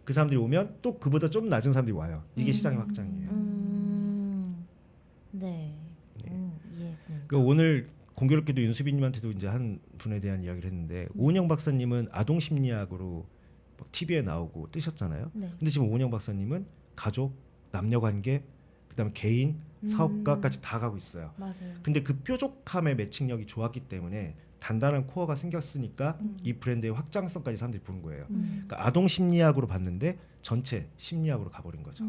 그 사람들이 오면 또 그보다 좀 낮은 사람들이 와요. 이게 시장의 확장이에요. 네. 이해했습니다. 그 오늘 공교롭게도 윤수빈님한테도 이제 한 분에 대한 이야기를 했는데 오은영 박사님은 아동 심리학으로 TV에 나오고 뜨셨잖아요. 네. 근데 지금 오은영 박사님은 가족, 남녀관계, 그다음에 개인, 사업가까지 다 가고 있어요. 맞아요. 근데 그 뾰족함의 매칭력이 좋았기 때문에 단단한 코어가 생겼으니까 이 브랜드의 확장성까지 사람들이 보는 거예요. 그러니까 아동 심리학으로 봤는데 전체 심리학으로 가버린 거죠.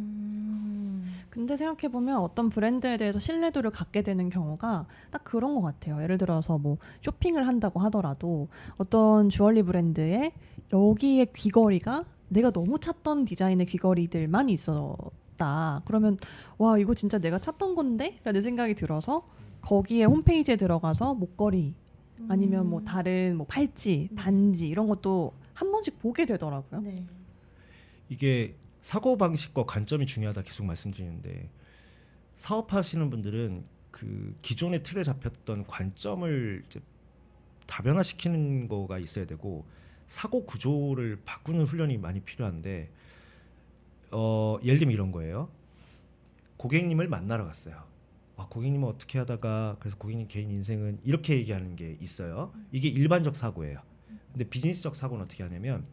근데 생각해 보면 어떤 브랜드에 대해서 신뢰도를 갖게 되는 경우가 딱 그런 것 같아요. 예를 들어서 뭐 쇼핑을 한다고 하더라도 어떤 주얼리 브랜드에 여기에 귀걸이가 내가 너무 찾던 디자인의 귀걸이들만 있었다. 그러면 와 이거 진짜 내가 찾던 건데? 라는 생각이 들어서 거기에 홈페이지에 들어가서 목걸이 아니면 뭐 다른 뭐 팔찌, 반지 이런 것도 한 번씩 보게 되더라고요. 네. 이게 사고 방식과 관점이 중요하다 계속 말씀드리는데 사업하시는 분들은 그 기존의 틀에 잡혔던 관점을 이제 다변화시키는 거가 있어야 되고 사고 구조를 바꾸는 훈련이 많이 필요한데 예를 들면 이런 거예요. 고객님을 만나러 갔어요. 고객님은 어떻게 하다가 그래서 고객님 개인 인생은 이렇게 얘기하는 게 있어요. 이게 일반적 사고예요. 근데 비즈니스적 사고는 어떻게 하냐면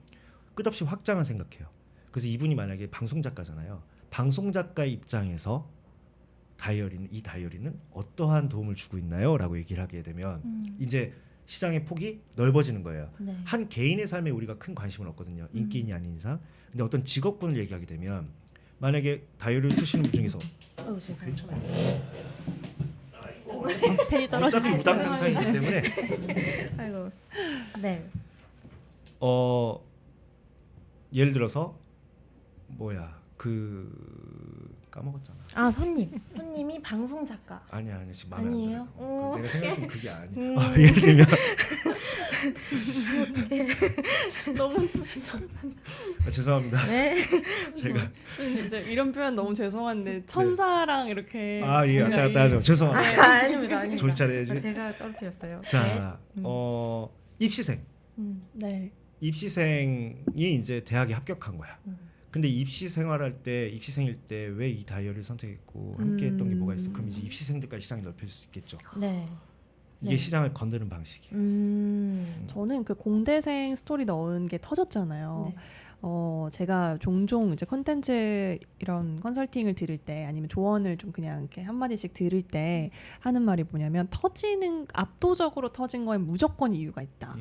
끝없이 확장을 생각해요. 그래서 이분이 만약에 방송 작가잖아요. 방송 작가의 입장에서 이 다이어리는 어떠한 도움을 주고 있나요? 라고 얘기를 하게 되면 이제 시장의 폭이 넓어지는 거예요. 네. 한 개인의 삶에 우리가 큰 관심은 없거든요. 인기인이 아닌 이상. 근데 어떤 직업군을 얘기하게 되면 만약에 다이어리를 쓰시는 분 중에서 죄송해요. 괜찮아요. 펜이 어차피 떨어지고 우당탕탕이기 때문에 아이고. 네. 예를 들어서 까먹었잖아. 아 손님이 방송 작가. 아니야 지금 마음에 아니에요? 안 들어. 내가 생각했던 그게 아니야. 음. 예를 들면 너무 죄송합니다. 네. 제가 이제 이런 표현 너무 죄송한데 천사랑 이렇게 예 뭔가 왔다 하죠. 죄송합니다. 아닙니다. 정신 차려야지. 제가 떨어뜨렸어요. 자, 네. 입시생. 네. 입시생이 이제 대학에 합격한 거야. 근데 입시 생활할 때 입시생일 때 왜 이 다이어리를 선택했고 함께 했던 게 뭐가 있어? 그럼 이제 입시생들까지 시장이 넓혀질 수 있겠죠. 네. 이게 네. 시장을 건드는 방식이에요. 저는 그 공대생 스토리 넣은 게 터졌잖아요. 네. 제가 종종 이제 컨텐츠 이런 컨설팅을 들을 때 아니면 조언을 좀 그냥 이렇게 한마디씩 들을 때 하는 말이 뭐냐면 압도적으로 터진 거엔 무조건 이유가 있다.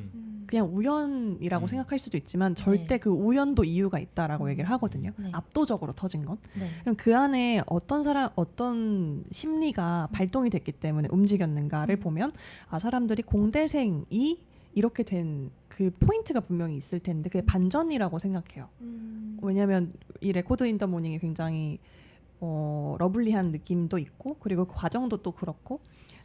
그냥 우연이라고 생각할 수도 있지만 절대 네. 그 우연도 이유가 있다라고 얘기를 하거든요. 네. 압도적으로 터진 건. 네. 그럼 그 안에 어떤 심리가 발동이 됐기 때문에 움직였는가를 보면 사람들이 공대생이 이렇게 된 그 포인트가 분명히 있을 텐데 그게 반전이라고 생각해요. 왜냐하면 이 레코드 인 더 모닝이 굉장히 러블리한 느낌도 있고 그리고 그 과정도 또 그렇고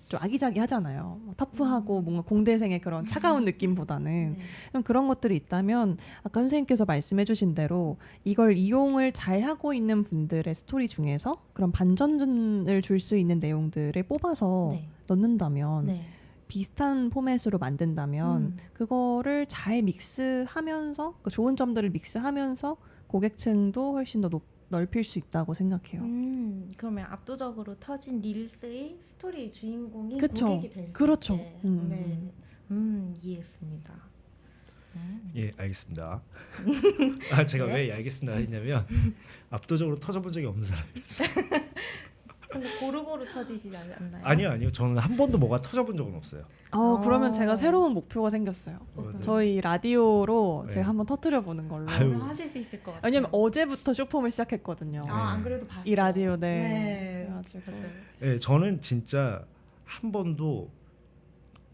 좀 아기자기하잖아요. 터프하고 뭔가 공대생의 그런 차가운 느낌보다는 네. 그런 것들이 있다면 아까 선생님께서 말씀해주신 대로 이걸 이용을 잘 하고 있는 분들의 스토리 중에서 그런 반전을 줄 수 있는 내용들을 뽑아서 네. 넣는다면 네. 비슷한 포맷으로 만든다면 그거를 잘 믹스하면서 그 좋은 점들을 믹스하면서 고객층도 훨씬 더 넓힐 수 있다고 생각해요. 그러면 압도적으로 터진 릴스의 스토리의 주인공이 그쵸. 고객이 될 수 그렇죠. 있게. 네. 이해했습니다. 예, 알겠습니다. 제가 왜 알겠습니다 했냐면 압도적으로 터져본 적이 없는 사람이었어요. 근데 고루고루 터지시지 않나요? 아니요. 저는 한 번도 뭐가 터져본 적은 없어요. 그러면 제가 새로운 목표가 생겼어요. 네. 저희 라디오로 네. 제가 한번 터뜨려 보는 걸로. 아유. 하실 수 있을 것 같아요. 왜냐면 어제부터 쇼폼을 시작했거든요. 안 그래도 봤어요. 이 라디오 네. 그래가지고. 네, 저는 진짜 한 번도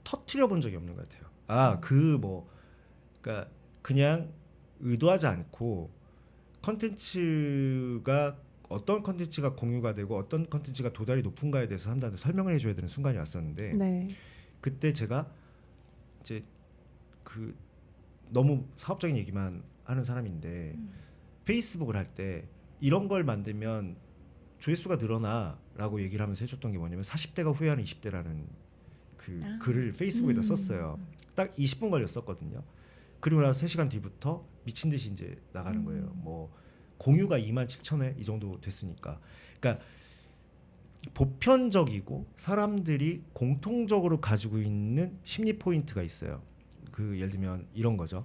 터뜨려 본 적이 없는 것 같아요. 그러니까 그냥 의도하지 않고 컨텐츠가 어떤 컨텐츠가 공유가 되고 어떤 컨텐츠가 도달이 높은가에 대해서 사람들한테 설명을 해줘야 되는 순간이 왔었는데 네. 그때 제가 이제 너무 사업적인 얘기만 하는 사람인데 페이스북을 할 때 이런 걸 만들면 조회수가 늘어나라고 얘기를 하면서 해줬던 게 뭐냐면 40대가 후회하는 20대라는 글을 페이스북에다 썼어요. 딱 20분 걸렸었거든요. 그리고 나서 3시간 뒤부터 미친 듯이 이제 나가는 거예요. 뭐 공유가 27,000회 이 정도 됐으니까. 그러니까 보편적이고 사람들이 공통적으로 가지고 있는 심리 포인트가 있어요. 예를 들면 이런 거죠.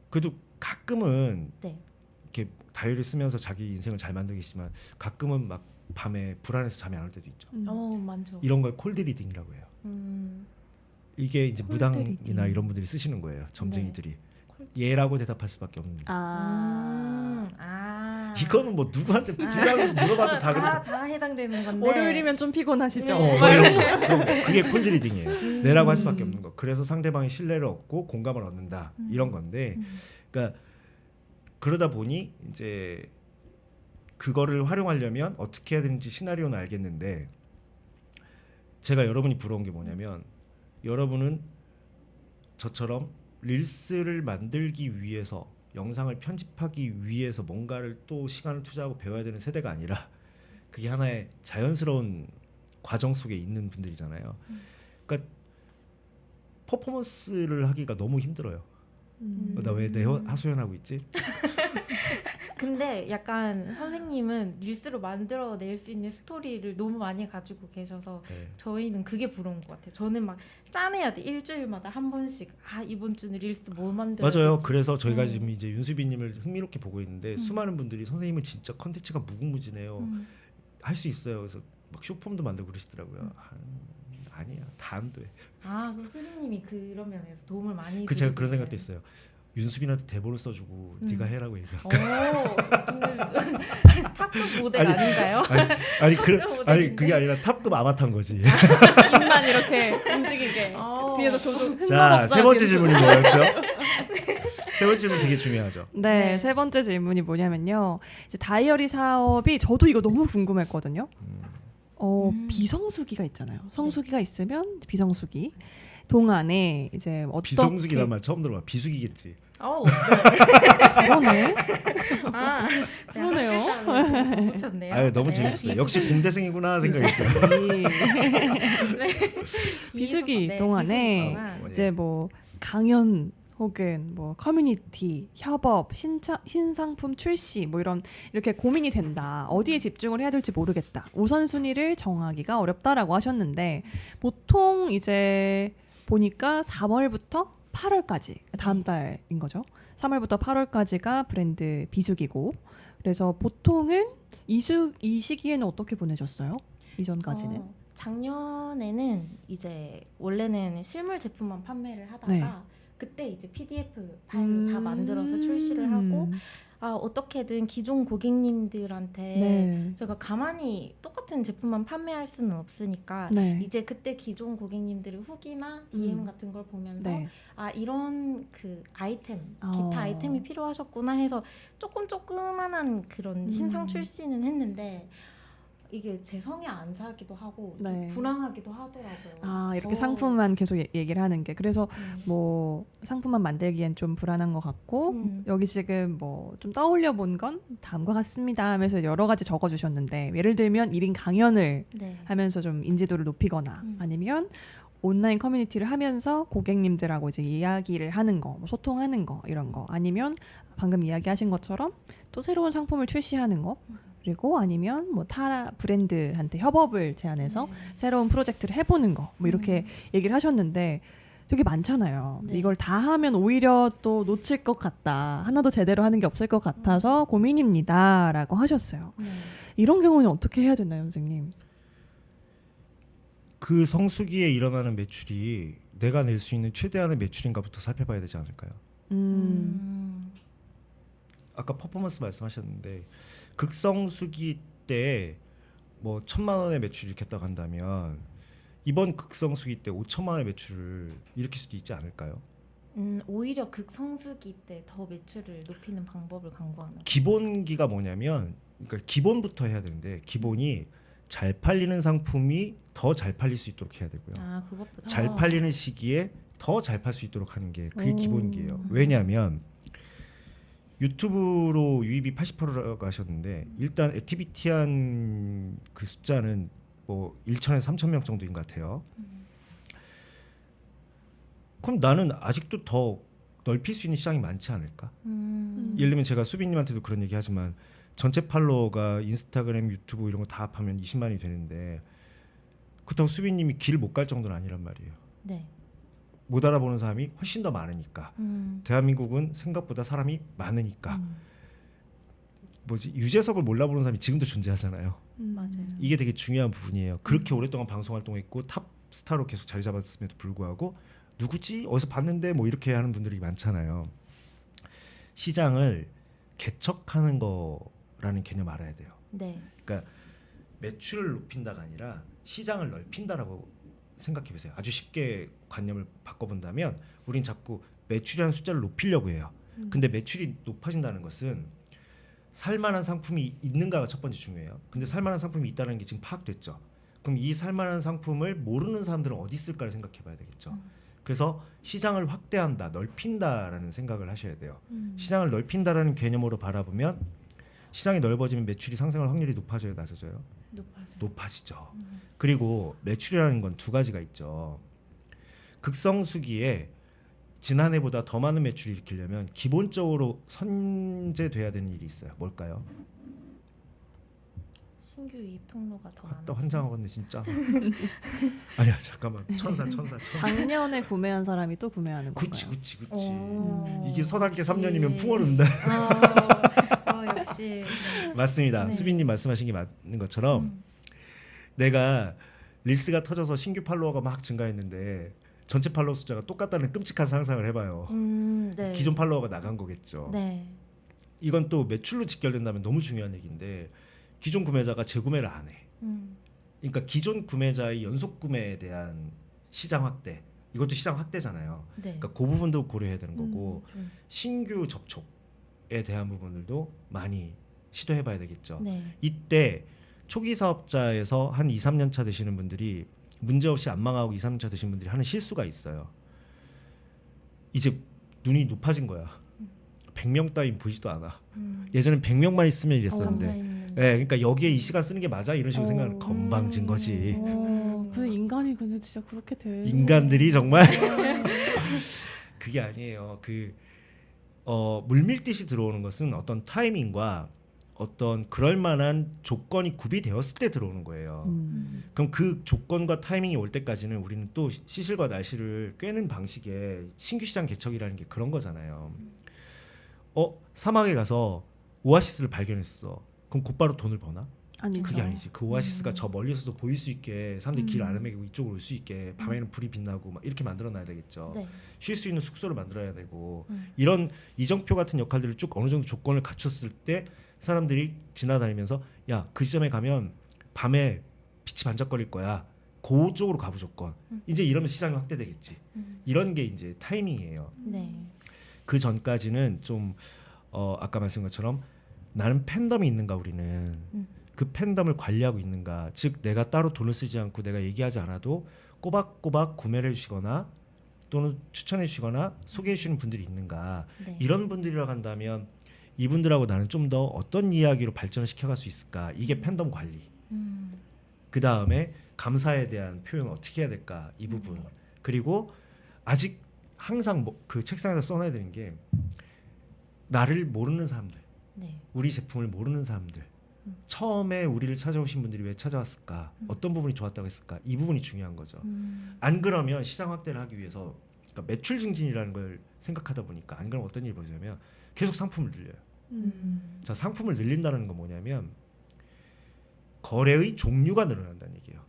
그래도 가끔은 네. 이렇게 다이어리 쓰면서 자기 인생을 잘 만들겠지만 가끔은 막 밤에 불안해서 잠이 안 올 때도 있죠. 많죠. 이런 걸 콜드 리딩이라고 해요. 이게 이제 콜드 무당이나 리딩. 이런 분들이 쓰시는 거예요. 점쟁이들이. 예라고 대답할 수밖에 없는. 이거는 뭐 누구한테 기다려서 물어봐도 다 그래. 다 해당되는 건데. 월요일이면 좀 피곤하시죠? 네. 뭐 이런 거. 그게 콜드 리딩이에요. 내라고 할 수밖에 없는 거. 그래서 상대방의 신뢰를 얻고 공감을 얻는다. 이런 건데, 그러니까 그러다 보니 이제 그거를 활용하려면 어떻게 해야 되는지 시나리오는 알겠는데, 제가 여러분이 부러운 게 뭐냐면 여러분은 저처럼 릴스를 만들기 위해서 영상을 편집하기 위해서 뭔가를 또 시간을 투자하고 배워야 되는 세대가 아니라 그게 하나의 자연스러운 과정 속에 있는 분들이잖아요. 그러니까 퍼포먼스를 하기가 너무 힘들어요. 나 왜 내 하소연하고 있지? 근데 약간 선생님은 릴스로 만들어낼 수 있는 스토리를 너무 많이 가지고 계셔서 네. 저희는 그게 부러운 것 같아요. 저는 막 짜내야 돼. 일주일마다 한 번씩. 아 이번 주는 릴스 뭐 만들어야 맞아요. 되지? 그래서 저희가 지금 이제 윤수빈님을 흥미롭게 보고 있는데 수많은 분들이 선생님은 진짜 컨텐츠가 무궁무진해요. 할 수 있어요. 그래서 막 쇼폼도 만들고 그러시더라고요. 아니야, 다 안 돼. 아 그럼 선생님이 그런 면에서 도움을 많이 그 제가 드리고 그런 있어요. 생각도 있어요. 윤수빈한테 대본을 써주고 네가 해라고 얘기할까? 오, 탑급 모델 아닌가요? 아니 모델인데? 그게 아니라 탑급 아바타인 거지. 입만 이렇게 움직이게 뒤에서 조종 자, 세 번째 뒤에서 질문이 뭐였죠? 세 번째 질문 되게 중요하죠. 네, 네. 세 번째 질문이 뭐냐면요. 이제 다이어리 사업이 저도 이거 너무 궁금했거든요. 비성수기가 있잖아요. 성수기가 있으면 비성수기 동안에 이제 어떻게 비성수기란 말 처음 들어봐. 비수기겠지. 그러네. 아, 그러네요. 붙였네요. 아유 너무 재밌었어요. 역시 공대생이구나 생각했어요. 비수기 네, 동안에 비수기 동안. 이제 뭐 강연 혹은 뭐 커뮤니티, 협업, 신상품 출시 뭐 이렇게 고민이 된다. 어디에 집중을 해야 될지 모르겠다. 우선순위를 정하기가 어렵다라고 하셨는데 보통 이제 보니까 3월부터 8월까지 다음 달인 거죠. 3월부터 8월까지가 브랜드 비수기고 그래서 보통은 이 시기에는 어떻게 보내셨어요? 이전까지는? 작년에는 이제 원래는 실물 제품만 판매를 하다가 네. 그때 이제 PDF 파일로 다 만들어서 출시를 하고 어떻게든 기존 고객님들한테 네. 제가 가만히 똑같은 제품만 판매할 수는 없으니까 네. 이제 그때 기존 고객님들의 후기나 DM 같은 걸 보면서 네. 이런 그 아이템, 어. 기타 아이템이 필요하셨구나 해서 조그만한 그런 신상 출시는 했는데 이게 제 성에 안 차기도 하고 좀 네. 불안하기도 하더라고요. 이렇게 상품만 계속 얘기를 하는 게 그래서 뭐 상품만 만들기엔 좀 불안한 것 같고 여기 지금 뭐 좀 떠올려 본 건 다음과 같습니다 하면서 여러 가지 적어주셨는데 예를 들면 1인 강연을 네. 하면서 좀 인지도를 높이거나 아니면 온라인 커뮤니티를 하면서 고객님들하고 이제 이야기를 하는 거, 뭐 소통하는 거 이런 거 아니면 방금 이야기하신 것처럼 또 새로운 상품을 출시하는 거 그리고 아니면 뭐 타 브랜드한테 협업을 제안해서 새로운 프로젝트를 해보는 거 뭐 이렇게 얘기를 하셨는데 되게 많잖아요. 네. 이걸 다 하면 오히려 또 놓칠 것 같다. 하나도 제대로 하는 게 없을 것 같아서 고민입니다라고 하셨어요. 이런 경우는 어떻게 해야 되나요, 선생님? 그 성수기에 일어나는 매출이 내가 낼 수 있는 최대한의 매출인가부터 살펴봐야 되지 않을까요? 아까 퍼포먼스 말씀하셨는데 극성수기 때 뭐 1,000만 원의 매출을 일으켰다고 한다면 이번 극성수기 때 5천만 원의 매출을 일으킬 수도 있지 않을까요? 오히려 극성수기 때 더 매출을 높이는 방법을 강구하는. 기본기가 뭐냐면 그러니까 기본부터 해야 되는데 기본이 잘 팔리는 상품이 더 잘 팔릴 수 있도록 해야 되고요. 그것부터. 잘 팔리는 시기에 더 잘 팔 수 있도록 하는 게 그게 기본기예요. 왜냐하면 유튜브로 유입이 80%라고 하셨는데 일단 액티비티한 그 숫자는 뭐 1,000에서 3,000명 정도인 것 같아요. 그럼 나는 아직도 더 넓힐 수 있는 시장이 많지 않을까? 예를 들면 제가 수빈님한테도 그런 얘기 하지만 전체 팔로워가 인스타그램, 유튜브 이런 거 다 합하면 20만이 되는데 그렇다고 수빈님이 길 못 갈 정도는 아니란 말이에요. 네. 못 알아보는 사람이 훨씬 더 많으니까. 대한민국은 생각보다 사람이 많으니까. 유재석을 몰라보는 사람이 지금도 존재하잖아요. 맞아요. 이게 되게 중요한 부분이에요. 그렇게 오랫동안 방송 활동했고 탑 스타로 계속 자리 잡았음에도 불구하고 누구지? 어디서 봤는데 뭐 이렇게 하는 분들이 많잖아요. 시장을 개척하는 거라는 개념 알아야 돼요. 네. 그러니까 매출을 높인다가 아니라 시장을 넓힌다라고 생각해 보세요. 아주 쉽게 관념을 바꿔본다면 우린 자꾸 매출이라는 숫자를 높이려고 해요. 근데 매출이 높아진다는 것은 살만한 상품이 있는가가 첫 번째 중요해요. 근데 살만한 상품이 있다는 게 지금 파악됐죠. 그럼 이 살만한 상품을 모르는 사람들은 어디 있을까를 생각해 봐야 되겠죠. 그래서 시장을 확대한다, 넓힌다라는 생각을 하셔야 돼요. 시장을 넓힌다라는 개념으로 바라보면 시장이 넓어지면 매출이 상승할 확률이 높아져요, 낮아져요? 높아지죠. 그리고 매출이라는 건 두 가지가 있죠. 극성수기에 지난해보다 더 많은 매출을 일으키려면 기본적으로 선제돼야 되는 일이 있어요. 뭘까요? 신규 유입 통로가 더 또 많아지면 환장하겠네 진짜. 아니야 잠깐만 천사. 작년에 구매한 사람이 또 구매하는 건가요? 그치. 오, 이게 서당계 역시. 3년이면 풍어른다. 역시 맞습니다. 네. 수빈님 말씀하신 게 맞는 것처럼 내가 릴스가 터져서 신규 팔로워가 막 증가했는데 전체 팔로워 숫자가 똑같다는 끔찍한 상상을 해봐요. 네. 기존 팔로워가 나간 거겠죠. 네. 이건 또 매출로 직결된다면 너무 중요한 얘기인데 기존 구매자가 재구매를 안 해. 그러니까 기존 구매자의 연속 구매에 대한 시장 확대, 이것도 시장 확대잖아요. 네. 그러니까 그 부분도 고려해야 되는 거고 좀, 신규 접촉에 대한 부분들도 많이 시도해봐야 되겠죠. 네. 이때 초기 사업자에서 한 2, 3년 차 되시는 분들이 문제없이 안 망하고 2, 3년 차 되시는 분들이 하는 실수가 있어요. 이제 눈이 높아진 거야. 100명 따윈 보이지도 않아. 예전엔 100명만 있으면 이랬었는데 네, 그러니까 여기에 이 시간 쓰는 게 맞아? 이런 식으로 생각하는 건방진 거지. 그 인간이 근데 진짜 그렇게 돼. 인간들이 정말 그게 아니에요. 물밀듯이 들어오는 것은 어떤 타이밍과 어떤 그럴 만한 조건이 구비되었을 때 들어오는 거예요. 그럼 그 조건과 타이밍이 올 때까지는 우리는 또 시실과 날씨를 꿰는 방식의 신규 시장 개척이라는 게 그런 거잖아요. 사막에 가서 오아시스를 발견했어. 그럼 곧바로 돈을 버나? 아니죠. 그게 아니지. 그 오아시스가 저 멀리서도 보일 수 있게 사람들이 길 아르매고 이쪽으로 올 수 있게 밤에는 불이 빛나고 막 이렇게 만들어놔야 되겠죠. 네. 쉴 수 있는 숙소를 만들어야 되고 이런 이정표 같은 역할들을 쭉 어느 정도 조건을 갖췄을 때 사람들이 지나다니면서 야, 그 지점에 가면 밤에 빛이 반짝거릴 거야. 그쪽으로 가부 조건. 이제 이러면 시장이 확대되겠지. 이런 게 이제 타이밍이에요. 네. 그 전까지는 좀 아까 말씀한 것처럼 나는 팬덤이 있는가 우리는 그 팬덤을 관리하고 있는가, 즉 내가 따로 돈을 쓰지 않고 내가 얘기하지 않아도 꼬박꼬박 구매를 해주시거나 또는 추천해 주시거나 소개해 주시는 분들이 있는가. 네. 이런 분들이라고 한다면 이분들하고 나는 좀 더 어떤 이야기로 발전을 시켜갈 수 있을까, 이게 팬덤 관리. 그 다음에 감사에 대한 표현을 어떻게 해야 될까, 이 부분. 그리고 아직 항상 그 책상에다 써놔야 되는 게 나를 모르는 사람들, 네. 우리 제품을 모르는 사람들, 처음에 우리를 찾아오신 분들이 왜 찾아왔을까, 어떤 부분이 좋았다고 했을까, 이 부분이 중요한 거죠. 안 그러면 시장 확대를 하기 위해서, 그러니까 매출 증진이라는 걸 생각하다 보니까 안 그러면 어떤 일이 벌어지냐면 계속 상품을 늘려요. 자, 상품을 늘린다는 건 뭐냐면 거래의 종류가 늘어난다는 얘기예요.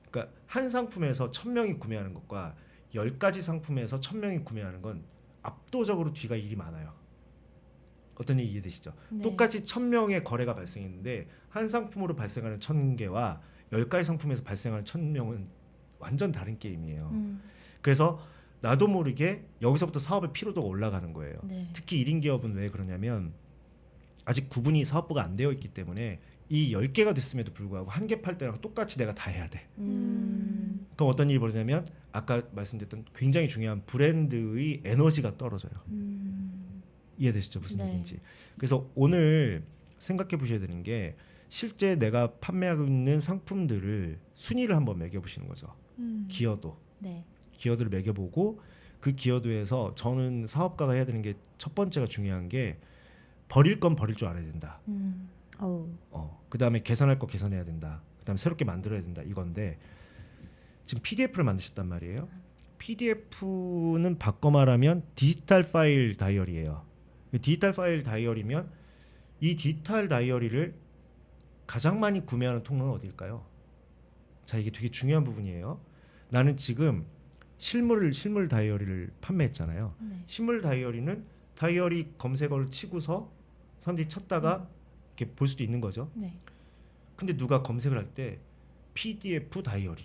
그러니까 한 상품에서 1000명이 구매하는 것과 10가지 상품에서 1000명이 구매하는 건 압도적으로 뒤가 일이 많아요. 어떤 얘기 이해되시죠? 네. 똑같이 똑같이 1000명의 거래가 발생했는데 한 상품으로 발생하는 1000개와 10가지 상품에서 발생하는 1000명은 완전 다른 게임이에요. 그래서 나도 모르게 여기서부터 사업의 피로도가 올라가는 거예요. 네. 특히 1인 기업은 왜 그러냐면 아직 구분이 사업부가 안 되어 있기 때문에 이 10개가 됐음에도 불구하고 한 개 팔 때랑 똑같이 내가 다 해야 돼. 그럼 어떤 일이 벌어지냐면 아까 말씀드렸던 굉장히 중요한 브랜드의 에너지가 떨어져요. 이해되시죠? 무슨 네. 얘기인지. 그래서 오늘 생각해 보셔야 되는 게 실제 내가 판매하고 있는 상품들을 순위를 한번 매겨보시는 거죠. 기여도. 네. 기여도를 매겨보고 그 기여도에서 저는 사업가가 해야 되는 게 첫 번째가 중요한 게 버릴 건 버릴 줄 알아야 된다. 그 다음에 개선할 거 개선해야 된다. 그 다음에 새롭게 만들어야 된다. 이건데 지금 PDF를 만드셨단 말이에요. PDF는 바꿔 말하면 디지털 파일 다이어리예요. 디지털 파일 다이어리면 이 디지털 다이어리를 가장 많이 구매하는 통로는 어디일까요? 자, 이게 되게 중요한 부분이에요. 나는 지금 실물 다이어리를 판매했잖아요. 네. 실물 다이어리는 다이어리 검색어를 치고서 사람들이 찾다가 이렇게 볼 수도 있는 거죠. 네. 근데 누가 검색을 할 때 PDF 다이어리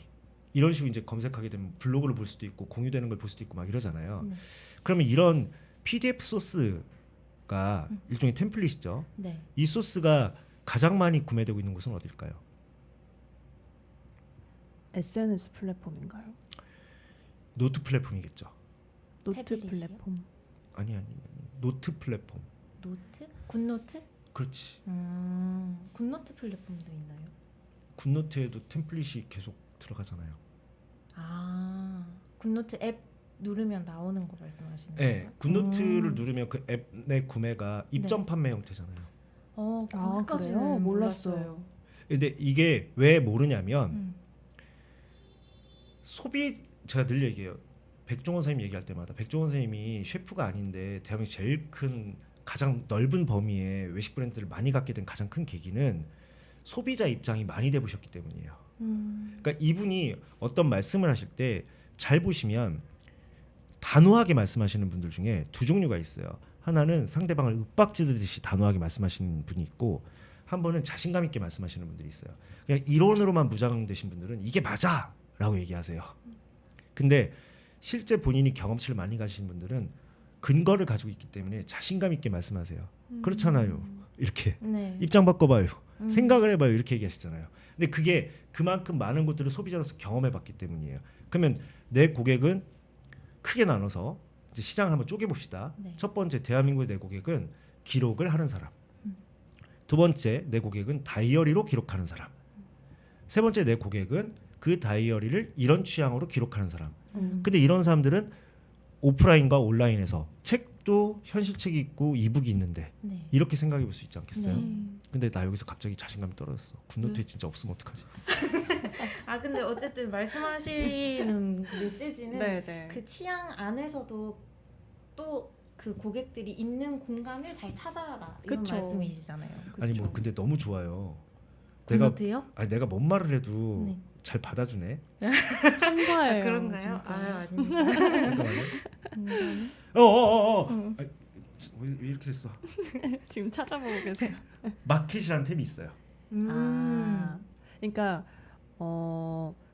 이런 식으로 이제 검색하게 되면 블로그를 볼 수도 있고 공유되는 걸 볼 수도 있고 막 이러잖아요. 네. 그러면 이런 PDF 소스가 일종의 템플릿이죠. 네. 이 소스가 가장 많이 구매되고 있는 곳은 어딜까요? SNS 플랫폼인가요? 노트 플랫폼이겠죠. 노트 태블릿이요? 플랫폼. 아니 노트 플랫폼. 노트? 굿노트? 그렇지. 굿노트 플랫폼도 있나요? 굿노트에도 템플릿이 계속 들어가잖아요. 굿노트 앱 누르면 나오는 거 말씀하시는 네, 거예요? 굿노트를 누르면 그 앱 내 구매가 입점 네. 판매 형태잖아요. 거기까지는 그래요? 몰랐어요. 근데 이게 왜 모르냐면 음. 소비 제가 늘 얘기해요. 백종원 선생님 얘기할 때마다 백종원 선생님이 셰프가 아닌데 대한민국 제일 큰 가장 넓은 범위의 외식 브랜드를 많이 갖게 된 가장 큰 계기는 소비자 입장이 많이 돼 보셨기 때문이에요. 그러니까 이분이 어떤 말씀을 하실 때 잘 보시면 단호하게 말씀하시는 분들 중에 두 종류가 있어요. 하나는 상대방을 윽박지르듯이 단호하게 말씀하시는 분이 있고 한 번은 자신감 있게 말씀하시는 분들이 있어요. 그냥 이론으로만 무장되신 분들은 이게 맞아라고 얘기하세요. 근데 실제 본인이 경험치를 많이 가지신 분들은 근거를 가지고 있기 때문에 자신감 있게 말씀하세요. 그렇잖아요. 이렇게 네. 입장 바꿔봐요. 생각을 해봐요. 이렇게 얘기하시잖아요. 근데 그게 그만큼 많은 것들을 소비자로서 경험해봤기 때문이에요. 그러면 내 고객은 크게 나눠서 이제 시장을 한번 쪼개봅시다. 네. 첫 번째 대한민국의 내 고객은 기록을 하는 사람. 두 번째 내 고객은 다이어리로 기록하는 사람. 세 번째 내 고객은 그 다이어리를 이런 취향으로 기록하는 사람. 근데 이런 사람들은 오프라인과 온라인에서 책도 현실책이 있고 이북이 있는데 네. 이렇게 생각해 볼 수 있지 않겠어요? 네. 근데 나 여기서 갑자기 자신감이 떨어졌어. 굿노트에 진짜 없으면 어떡하지? 근데 어쨌든 말씀하시는 메시지는 네네. 그 취향 안에서도 또 그 고객들이 있는 공간을 잘 찾아라 이런 그쵸. 말씀이시잖아요. 아니 뭐 그쵸. 근데 너무 좋아요. 굿노트요? 내가 뭔 말을 해도 네. 잘 받아주네. 천사예요. 그런가요? 진짜. 아닙니다. 잠깐만요. 왜 이렇게 됐어? 지금 찾아보고 계세요. 마켓이라는 탭이 있어요. 그러니까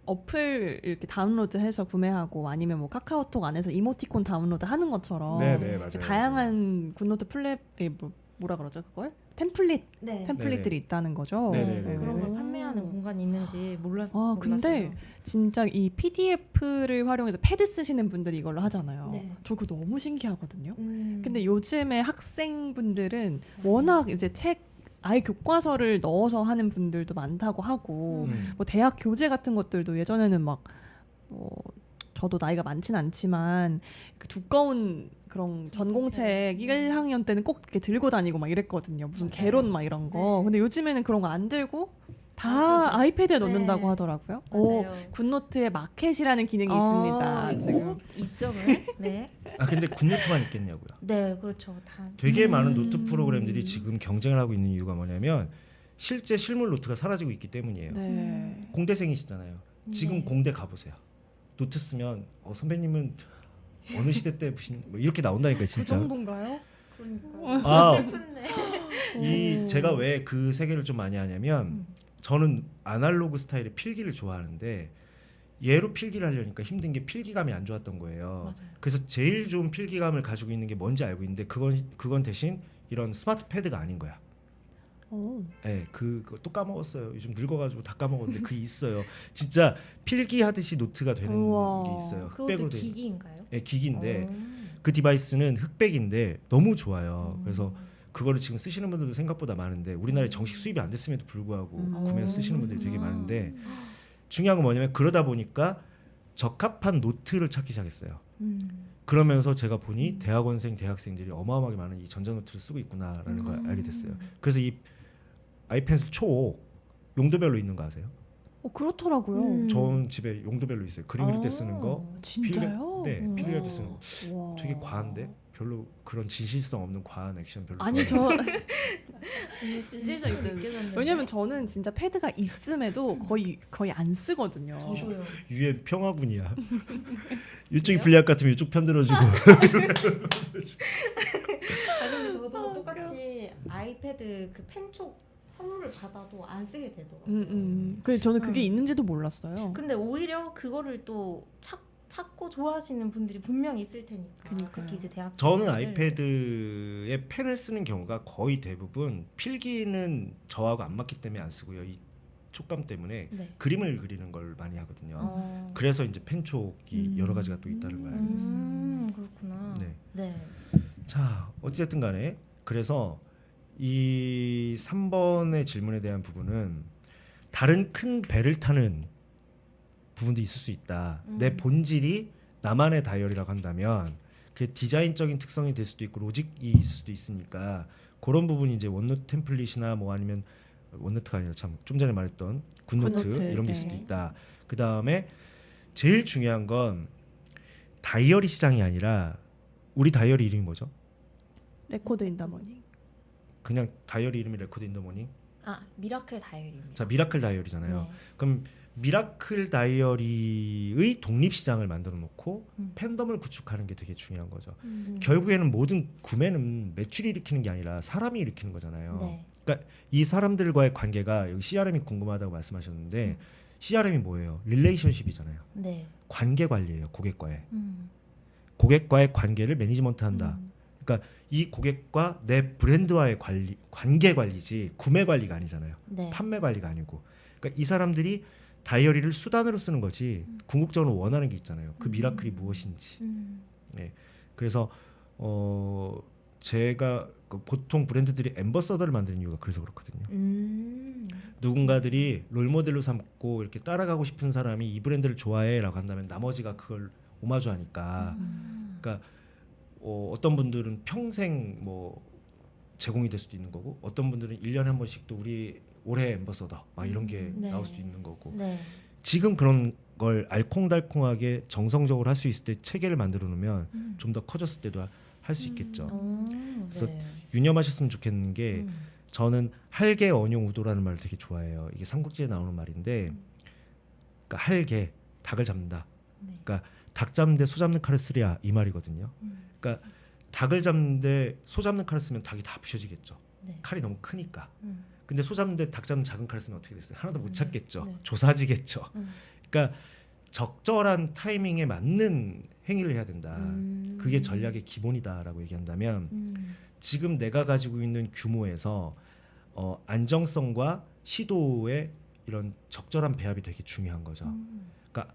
어플 이렇게 다운로드해서 구매하고 아니면 뭐 카카오톡 안에서 이모티콘 다운로드 하는 것처럼 네네 맞아요. 다양한 굿노트 뭐라 그러죠 그걸? 템플릿들이 있다는 거죠. 네네네. 그런 걸 오. 판매하는 공간이 있는지 몰랐어요. 근데 진짜 이 PDF를 활용해서 패드 쓰시는 분들이 이걸로 하잖아요. 네. 저 그거 너무 신기하거든요. 음. 근데 요즘에 학생분들은 워낙 이제 책 아예 교과서를 넣어서 하는 분들도 많다고 하고 뭐 대학 교재 같은 것들도 예전에는 막 저도 나이가 많진 않지만 그 두꺼운 그런 전공책 1학년 때는 꼭 이렇게 들고 다니고 막 이랬거든요. 무슨 맞아요. 개론 막 이런 거. 네. 근데 요즘에는 그런 거 안 들고 다 아이패드에 넣는다고 네. 하더라고요. 맞아요. 굿노트에 마켓이라는 기능이 있습니다. 지금. 꼭 입점을. 네. 근데 굿노트만 있겠냐고요. 네, 그렇죠. 다. 되게 많은 노트 프로그램들이 지금 경쟁을 하고 있는 이유가 뭐냐면 실제 실물 노트가 사라지고 있기 때문이에요. 네. 공대생이시잖아요. 지금 네. 공대 가보세요. 노트 쓰면 선배님은 어느 시대 때 무슨 뭐 이렇게 나온다니까 그 진짜. 정도인가요? 그러니까. 슬픈데. 제가 왜 그 세계를 좀 많이 하냐면 저는 아날로그 스타일의 필기를 좋아하는데 얘로 필기를 하려니까 힘든 게 필기감이 안 좋았던 거예요. 맞아요. 그래서 제일 좋은 필기감을 가지고 있는 게 뭔지 알고 있는데 그건 대신 이런 스마트 패드가 아닌 거야. 네, 그거 또 까먹었어요. 요즘 늙어가지고 다 까먹었는데 그 있어요. 진짜 필기하듯이 노트가 되는 우와. 게 있어요. 그것도 흑백으로 돼. 기기인가요? 네, 기기인데 어. 그 디바이스는 흑백인데 너무 좋아요. 그래서 그거를 지금 쓰시는 분들도 생각보다 많은데 우리나라에 정식 수입이 안 됐음에도 불구하고 구매해서 쓰시는 분들이 되게 많은데 중요한 건 뭐냐면 그러다 보니까 적합한 노트를 찾기 시작했어요. 그러면서 제가 보니 대학원생, 대학생들이 어마어마하게 많은 이 전자노트를 쓰고 있구나라는 걸 알게 됐어요. 그래서 이 아이펜슬 초 용도별로 있는 거 아세요? 그렇더라고요. 전 집에 용도별로 있어요. 그림 그릴 때 쓰는 거. 진짜요? 네, 필요할 때 쓰는 거. 와. 되게 과한데 별로 그런 진실성 없는 과한 액션 별로. 아니 좋아하지 저 진짜 있어요. 느껴졌는데. 왜냐면 저는 진짜 패드가 있음에도 거의 안 쓰거든요. 저도요. 유엔 평화군이야. 이쪽이 불리할 것 같으면 이쪽 편 들어주고. 근데 저도 똑같이 아이패드 그 펜촉 선물을 받아도 안 쓰게 되더라고요. 그 저는 그게 있는지도 몰랐어요. 근데 오히려 그거를 또 찾고 좋아하시는 분들이 분명히 있을 테니까. 그러니까요. 특히 이제 대학 저는 아이패드에 펜을 쓰는 경우가 거의 대부분 필기는 저하고 안 맞기 때문에 안 쓰고요. 이 촉감 때문에 네. 그림을 그리는 걸 많이 하거든요. 어. 그래서 이제 펜촉이 여러 가지가 또 있다는 걸 알게 됐어요. 그렇구나. 네. 네. 자, 어쨌든 간에 그래서 이 3번의 질문에 대한 부분은 다른 큰 배를 타는 부분도 있을 수 있다. 내 본질이 나만의 다이어리라고 한다면 그 디자인적인 특성이 될 수도 있고 로직이 있을 수도 있으니까 그런 부분이 이제 원노트 템플릿이나 뭐 아니면 원노트가 아니라 참 좀 전에 말했던 굿노트 굿노트, 이런 게 네. 있을 수도 있다. 그 다음에 제일 중요한 건 다이어리 시장이 아니라 우리 다이어리 이름이 뭐죠? 레코드 인 더 모닝. 그냥 다이어리 이름이 레코드 인 더 모닝. 미라클 다이어리입니다. 자, 미라클 다이어리잖아요. 네. 그럼 미라클 다이어리의 독립 시장을 만들어 놓고 팬덤을 구축하는 게 되게 중요한 거죠. 결국에는 모든 구매는 매출이 일으키는 게 아니라 사람이 일으키는 거잖아요. 네. 그러니까 이 사람들과의 관계가 여기 CRM이 궁금하다고 말씀하셨는데 CRM이 뭐예요? 릴레이션십이잖아요. 네. 관계 관리예요. 고객과의. 음. 고객과의 관계를 매니지먼트한다. 그러니까 이 고객과 내 브랜드와의 관계 관리지 구매 관리가 아니잖아요. 네. 판매 관리가 아니고. 그러니까 이 사람들이 다이어리를 수단으로 쓰는 거지 궁극적으로 원하는 게 있잖아요. 그 미라클이 무엇인지. 네. 그래서 제가 보통 브랜드들이 앰버서더를 만드는 이유가 그래서 그렇거든요. 누군가들이 롤모델로 삼고 이렇게 따라가고 싶은 사람이 이 브랜드를 좋아해라고 한다면 나머지가 그걸 오마주하니까. 그러니까 어떤 분들은 평생 뭐 제공이 될 수도 있는 거고 어떤 분들은 1년에 한 번씩 또 우리 올해 앰버서더 막 이런 게 네. 나올 수도 있는 거고. 네. 지금 그런 걸 알콩달콩하게 정성적으로 할 수 있을 때 체계를 만들어 놓으면 좀 더 커졌을 때도 할 수 있겠죠. 그래서 네. 유념하셨으면 좋겠는 게 저는 할개 언용 우도라는 말을 되게 좋아해요. 이게 삼국지에 나오는 말인데 그러니까 할개 닭을 잡는다. 네. 그러니까 닭 잡는데 소 잡는 칼을 쓰랴 이 말이거든요. 그러니까 닭을 잡는데 소 잡는 칼을 쓰면 닭이 다 부셔지겠죠. 네. 칼이 너무 크니까. 근데 소 잡는데 닭 잡는 작은 칼을 쓰면 어떻게 됐어요? 하나도 못 찾겠죠. 네. 조사지겠죠. 그러니까 적절한 타이밍에 맞는 행위를 해야 된다. 그게 전략의 기본이다라고 얘기한다면 지금 내가 가지고 있는 규모에서 안정성과 시도의 이런 적절한 배합이 되게 중요한 거죠. 그러니까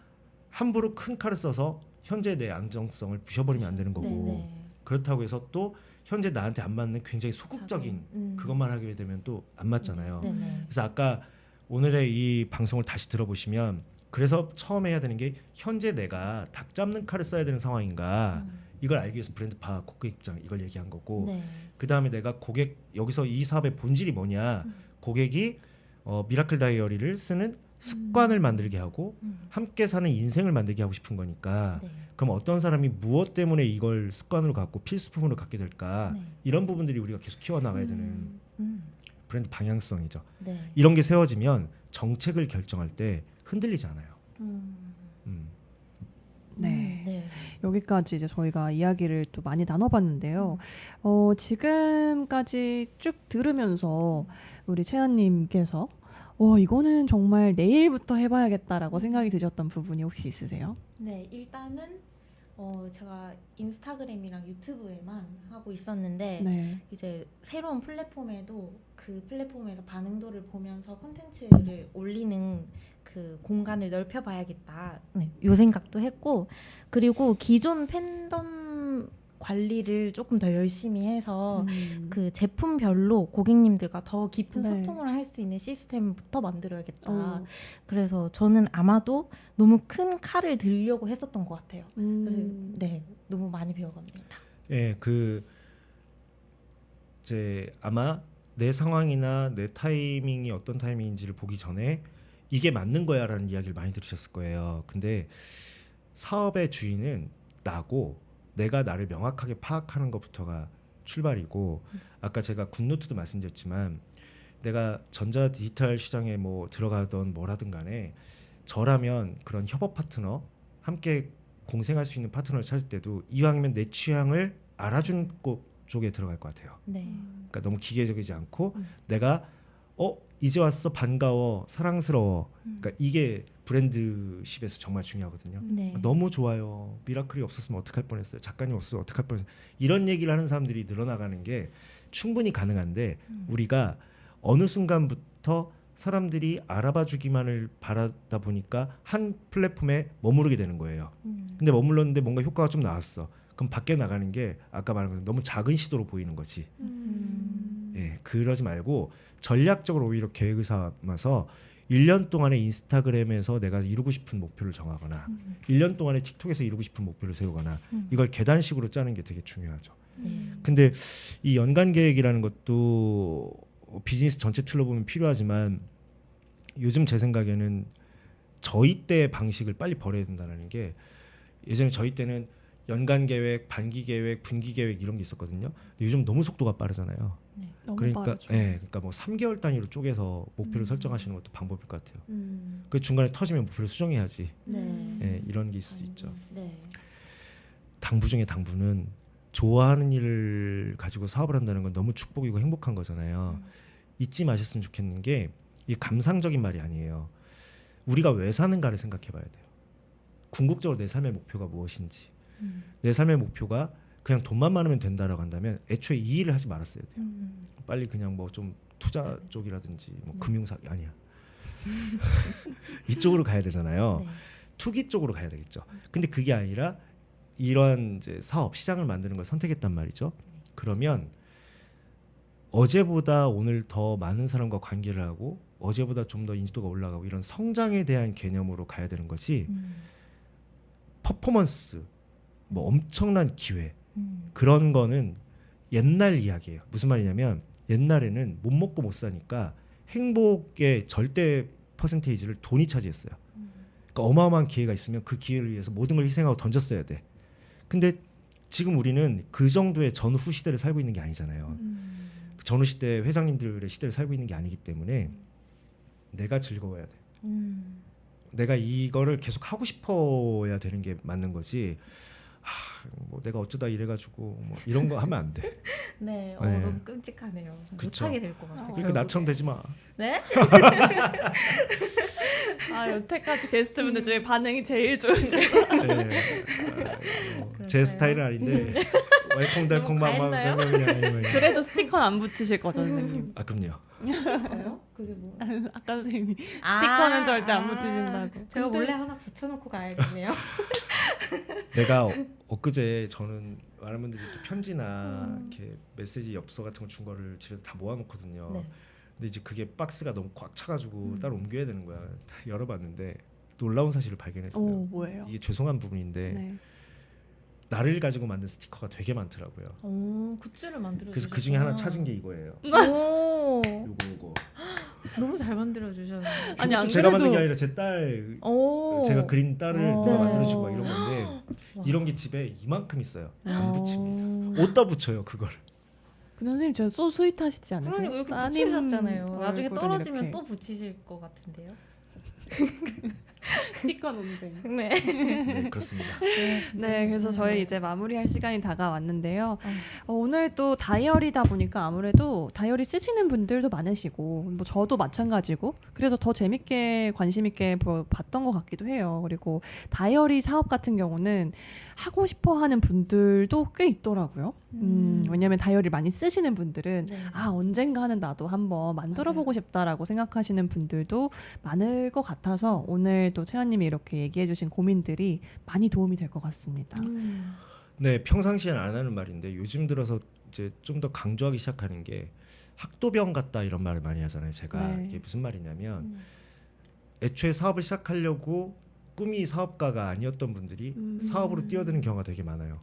함부로 큰 칼을 써서 현재 내 안정성을 부셔버리면 안 되는 거고 네. 그렇다고 해서 또 현재 나한테 안 맞는 굉장히 소극적인 그것만 하게 되면 또 안 맞잖아요. 네. 그래서 아까 오늘의 이 방송을 다시 들어보시면 그래서 처음에 해야 되는 게 현재 내가 닭 잡는 칼을 써야 되는 상황인가 이걸 알기 위해서 브랜드 파악, 고객 입장 이걸 얘기한 거고 네. 그 다음에 내가 고객 여기서 이 사업의 본질이 뭐냐 고객이 미라클 다이어리를 쓰는 습관을 만들게 하고 함께 사는 인생을 만들게 하고 싶은 거니까 네. 그럼 어떤 사람이 무엇 때문에 이걸 습관으로 갖고 필수품으로 갖게 될까 네. 이런 부분들이 우리가 계속 키워나가야 되는 브랜드 방향성이죠. 네. 이런 게 세워지면 정책을 결정할 때 흔들리지 않아요. 네. 네. 여기까지 이제 저희가 이야기를 또 많이 나눠봤는데요. 지금까지 쭉 들으면서 우리 채연님께서 이거는 정말 내일부터 해봐야겠다라고 생각이 드셨던 부분이 혹시 있으세요? 네, 일단은 제가 인스타그램이랑 유튜브에만 하고 있었는데 네. 이제 새로운 플랫폼에도 그 플랫폼에서 반응도를 보면서 콘텐츠를 올리는 그 공간을 넓혀봐야겠다. 네, 요 생각도 했고 그리고 기존 팬덤 관리를 조금 더 열심히 해서 그 제품별로 고객님들과 더 깊은 네. 소통을 할 수 있는 시스템부터 만들어야겠다. 그래서 저는 아마도 너무 큰 칼을 들려고 했었던 것 같아요. 그래서 네, 너무 많이 배워갑니다. 예, 이제 아마 내 상황이나 내 타이밍이 어떤 타이밍인지를 보기 전에 이게 맞는 거야라는 이야기를 많이 들으셨을 거예요. 근데 사업의 주인은 나고 내가 나를 명확하게 파악하는 것부터가 출발이고 아까 제가 굿노트도 말씀드렸지만 내가 전자 디지털 시장에 뭐 들어가던 뭐라든 간에 저라면 그런 협업 파트너 함께 공생할 수 있는 파트너를 찾을 때도 이왕이면 내 취향을 알아준 쪽에 들어갈 것 같아요. 네. 그러니까 너무 기계적이지 않고 내가 이제 왔어 반가워 사랑스러워 그러니까 이게 브랜드십에서 정말 중요하거든요. 네. 너무 좋아요. 미라클이 없었으면 어떡할 뻔했어요. 작가님 없었으면 어떡할 뻔했어요. 이런 얘기를 하는 사람들이 늘어나가는 게 충분히 가능한데 우리가 어느 순간부터 사람들이 알아봐 주기만을 바라다 보니까 한 플랫폼에 머무르게 되는 거예요. 근데 머물렀는데 뭔가 효과가 좀 나왔어. 그럼 밖에 나가는 게 아까 말한 것처럼 너무 작은 시도로 보이는 거지. 예, 그러지 말고 전략적으로 오히려 계획을 삼아서 1년 동안에 인스타그램에서 내가 이루고 싶은 목표를 정하거나 1년 동안에 틱톡에서 이루고 싶은 목표를 세우거나 이걸 계단식으로 짜는 게 되게 중요하죠. 근데 이 연간 계획이라는 것도 비즈니스 전체 틀로 보면 필요하지만 요즘 제 생각에는 저희 때 방식을 빨리 버려야 된다는 게 예전에 저희 때는 연간 계획, 반기 계획, 분기 계획 이런 게 있었거든요. 근데 요즘 너무 속도가 빠르잖아요. 너무 그러니까 빠르죠. 그러니까 뭐 3개월 단위로 쪼개서 목표를 설정하시는 것도 방법일 것 같아요. 그 중간에 터지면 목표를 수정해야지. 이런 게 있을 수 있죠. 당부 중에 당부는 좋아하는 일을 가지고 사업을 한다는 건 너무 축복이고 행복한 거잖아요. 잊지 마셨으면 좋겠는 게 이 감상적인 말이 아니에요. 우리가 왜 사는가를 생각해 봐야 돼요. 궁극적으로 내 삶의 목표가 무엇인지. 내 삶의 목표가 그냥 돈만 많으면 된다라고 한다면 애초에 이 일을 하지 말았어야 돼요. 빨리 그냥 뭐 좀 투자 쪽이라든지 뭐 금융사 아니야. 이쪽으로 가야 되잖아요. 투기 쪽으로 가야 되겠죠. 근데 그게 아니라 이러한 이제 사업 시장을 만드는 걸 선택했단 말이죠. 그러면 어제보다 오늘 더 많은 사람과 관계를 하고 어제보다 좀 더 인지도가 올라가고 이런 성장에 대한 개념으로 가야 되는 것이 퍼포먼스 뭐 엄청난 기회 그런 거는 옛날 이야기예요. 무슨 말이냐면 옛날에는 못 먹고 못 사니까 행복의 절대 퍼센테이지를 돈이 차지했어요. 그러니까 어마어마한 기회가 있으면 그 기회를 위해서 모든 걸 희생하고 던졌어야 돼. 근데 지금 우리는 그 정도의 전후 시대를 살고 있는 게 아니잖아요. 그 전후 시대 회장님들의 시대를 살고 있는 게 아니기 때문에 내가 즐거워야 돼. 내가 이거를 계속 하고 싶어야 되는 게 맞는 거지. 뭐 내가 어쩌다 이래가지고 뭐 이런 거 하면 안 돼. 네, 네. 너무 끔찍하네요. 그쵸. 못하게 될 것 같아요. 그러니까 나처럼 되지 마. 네? 여태까지 게스트분들 중에 반응이 제일 좋으셔. 제 스타일은 아닌데 왈콩달콩 막 그래도 스티커는 안 붙이실 거죠, 선생님? 아 그럼요. 그게 뭐? 아까 선생님이 스티커는 절대 안 붙이신다고. 제가 근데- 몰래 하나 붙여놓고 가야겠네요. 내가 엊그제 저는 많은 분들이 이렇게 편지나 이렇게 메시지 엽서 같은 거 준 거를 집에서 다 모아놓거든요. 네. 근데 이제 그게 박스가 너무 꽉 차가지고 따로 옮겨야 되는 거야. 다 열어봤는데 놀라운 사실을 발견했어요. 오, 뭐예요? 이게 죄송한 부분인데 네. 나를 가지고 만든 스티커가 되게 많더라고요. 오, 굿즈를 만들어 그래서 그 중에 하나 찾은 게 이거예요. 오, 요거. 너무 잘 만들어 주셨네요. 아니, 안 이것도 제가 만든 게 그래도- 아니라 제 딸 오, 제가 그린 딸을 오. 누가 네. 만들어주고 막 이런 건데 와. 이런 게 집에 이만큼 있어요. 안 붙입니다. 어. 어디다 붙여요 그걸? 근데 선생님 저 소 스윗하시지 않으세요? 그러니까 여기 따님 붙이셨잖아요. 나중에 얼굴은 떨어지면 이렇게. 또 붙이실 것 같은데요. 스티커 논쟁. 네. 네 그렇습니다. 네, 그래서 저희 이제 마무리할 시간이 다가왔는데요. 오늘 또 다이어리다 보니까 아무래도 다이어리 쓰시는 분들도 많으시고, 뭐 저도 마찬가지고, 그래서 더 재밌게 관심 있게 봤던 것 같기도 해요. 그리고 다이어리 사업 같은 경우는 하고 싶어하는 분들도 꽤 있더라고요. 왜냐하면 다이어리 많이 쓰시는 분들은 네. 언젠가는 나도 한번 만들어보고 싶다라고 생각하시는 분들도 많을 것 같아서 오늘 또 채연님이 이렇게 얘기해주신 고민들이 많이 도움이 될 것 같습니다. 네 평상시엔 안 하는 말인데 요즘 들어서 이제 좀 더 강조하기 시작하는 게 학도병 같다 이런 말을 많이 하잖아요. 제가 네. 이게 무슨 말이냐면 애초에 사업을 시작하려고 꿈이 사업가가 아니었던 분들이 사업으로 뛰어드는 경우가 되게 많아요.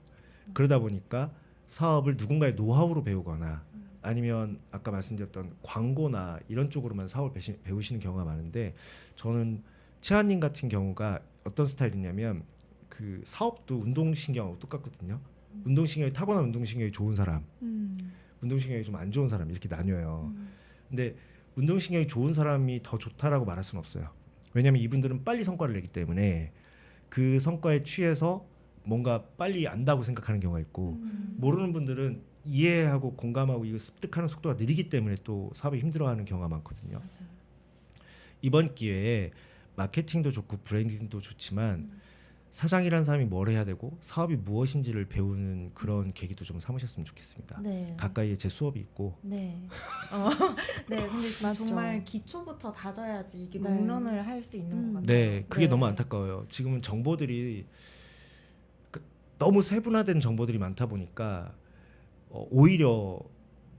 그러다 보니까 사업을 누군가의 노하우로 배우거나 아니면 아까 말씀드렸던 광고나 이런 쪽으로만 사업을 배우시는 경우가 많은데 저는 채한님 같은 경우가 어떤 스타일이냐면 그 사업도 운동신경하고 똑같거든요. 운동신경이 타고난 운동신경이 좋은 사람, 운동신경이 좀 안 좋은 사람 이렇게 나뉘어요. 근데 운동신경이 좋은 사람이 더 좋다라고 말할 수는 없어요. 왜냐하면 이분들은 빨리 성과를 내기 때문에 그 성과에 취해서 뭔가 빨리 안다고 생각하는 경우가 있고 모르는 분들은 이해하고 공감하고 이거 습득하는 속도가 느리기 때문에 또 사업이 힘들어하는 경우가 많거든요. 이번 기회에 마케팅도 좋고 브랜딩도 좋지만 사장이라는 사람이 뭘 해야 되고 사업이 무엇인지를 배우는 그런 계기도 좀 삼으셨으면 좋겠습니다. 네. 가까이에 제 수업이 있고 네. 네. 근데 진짜 맞죠. 정말 기초부터 다져야지 이게 네. 롱런을 할 수 있는 것 같아요. 네, 그게 네. 너무 안타까워요. 지금은 정보들이 너무 세분화된 정보들이 많다 보니까 오히려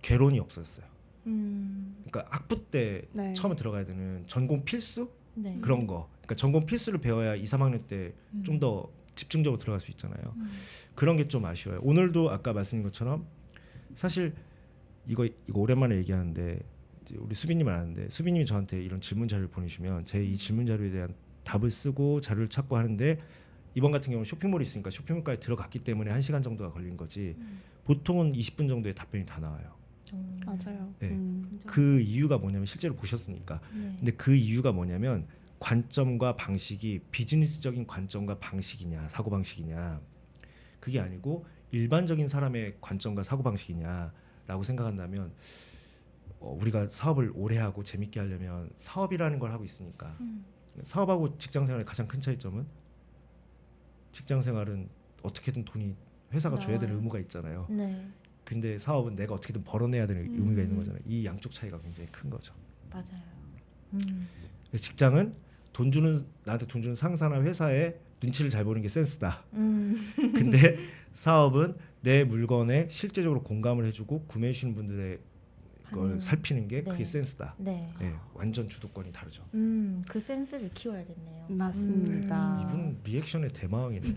개론이 없어졌어요. 그러니까 학부 때 네. 처음에 들어가야 되는 전공 필수 네. 그런 거. 그러니까 전공 필수를 배워야 2, 3학년 때 좀 더 집중적으로 들어갈 수 있잖아요. 그런 게 좀 아쉬워요. 오늘도 아까 말씀인 것처럼 사실 이거 오랜만에 얘기하는데 이제 우리 수빈님은 아는데 수빈님이 저한테 이런 질문 자료를 보내주면 제 이 질문 자료에 대한 답을 쓰고 자료를 찾고 하는데 이번 같은 경우는 쇼핑몰이 있으니까 쇼핑몰까지 들어갔기 때문에 1시간 정도가 걸린 거지 보통은 20분 정도의 답변이 다 나와요. 맞아요. 네. 그 이유가 뭐냐면 실제로 보셨으니까. 네. 근데 그 이유가 뭐냐면 관점과 방식이 비즈니스적인 관점과 방식이냐 사고 방식이냐 그게 아니고 일반적인 사람의 관점과 사고 방식이냐라고 생각한다면 우리가 사업을 오래 하고 재밌게 하려면 사업이라는 걸 하고 있으니까 사업하고 직장생활의 가장 큰 차이점은 직장생활은 어떻게든 돈이 회사가 줘야 될 의무가 있잖아요. 네. 근데 사업은 내가 어떻게든 벌어내야 되는 의무가 있는 거잖아요. 이 양쪽 차이가 굉장히 큰 거죠. 맞아요. 그래서 직장은 나한테 돈 주는 상사나 회사의 눈치를 잘 보는 게 센스다. 근데 사업은 내 물건에 실제적으로 공감을 해주고 구매해 주시는 분들의 걸 살피는 게 그게 센스다. 네. 네, 완전 주도권이 다르죠. 그 센스를 키워야겠네요. 맞습니다. 이분 리액션의 대마왕이네.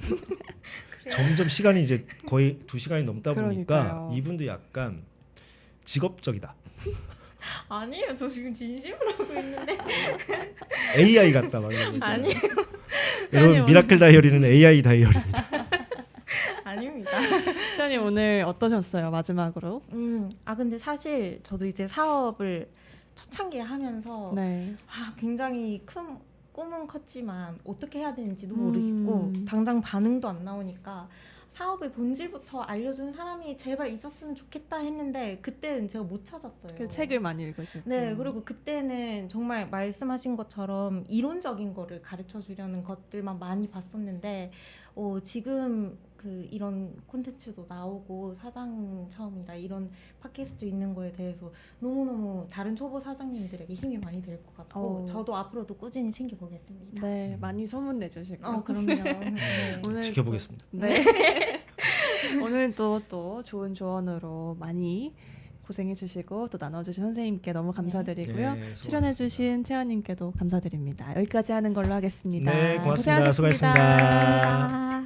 점점 시간이 이제 거의 2시간이 넘다 보니까 그러니까요. 이분도 약간 직업적이다. 아니에요. 저 지금 진심으로 하고 있는데. AI 같다 막 이런 거 있잖아요. 아니에요. 여러분 미라클 다이어리는 AI 다이어리입니다. 아닙니다. 시장님 오늘 어떠셨어요? 마지막으로. 근데 사실 저도 이제 사업을 초창기에 하면서 네. 굉장히 큰 꿈은 컸지만 어떻게 해야 되는지도 모르겠고 당장 반응도 안 나오니까 사업의 본질부터 알려준 사람이 제발 있었으면 좋겠다 했는데 그때는 제가 못 찾았어요. 그 책을 많이 읽으시고. 네, 그리고 그때는 정말 말씀하신 것처럼 이론적인 거를 가르쳐 주려는 것들만 많이 봤었는데 지금 이런 콘텐츠도 나오고 사장 처음이라 이런 팟캐스트 있는 거에 대해서 너무너무 다른 초보 사장님들에게 힘이 많이 될 것 같고 저도 앞으로도 꾸준히 챙겨보겠습니다. 네, 많이 소문 내주시고. 그럼요. 네. 오늘 지켜보겠습니다. 네. 오늘도 또 좋은 조언으로 많이 고생해주시고 또 나눠주신 선생님께 너무 감사드리고요. 네, 출연해주신 채연님께도 감사드립니다. 여기까지 하는 걸로 하겠습니다. 네, 고맙습니다. 고생하셨습니다. 수고하셨습니다.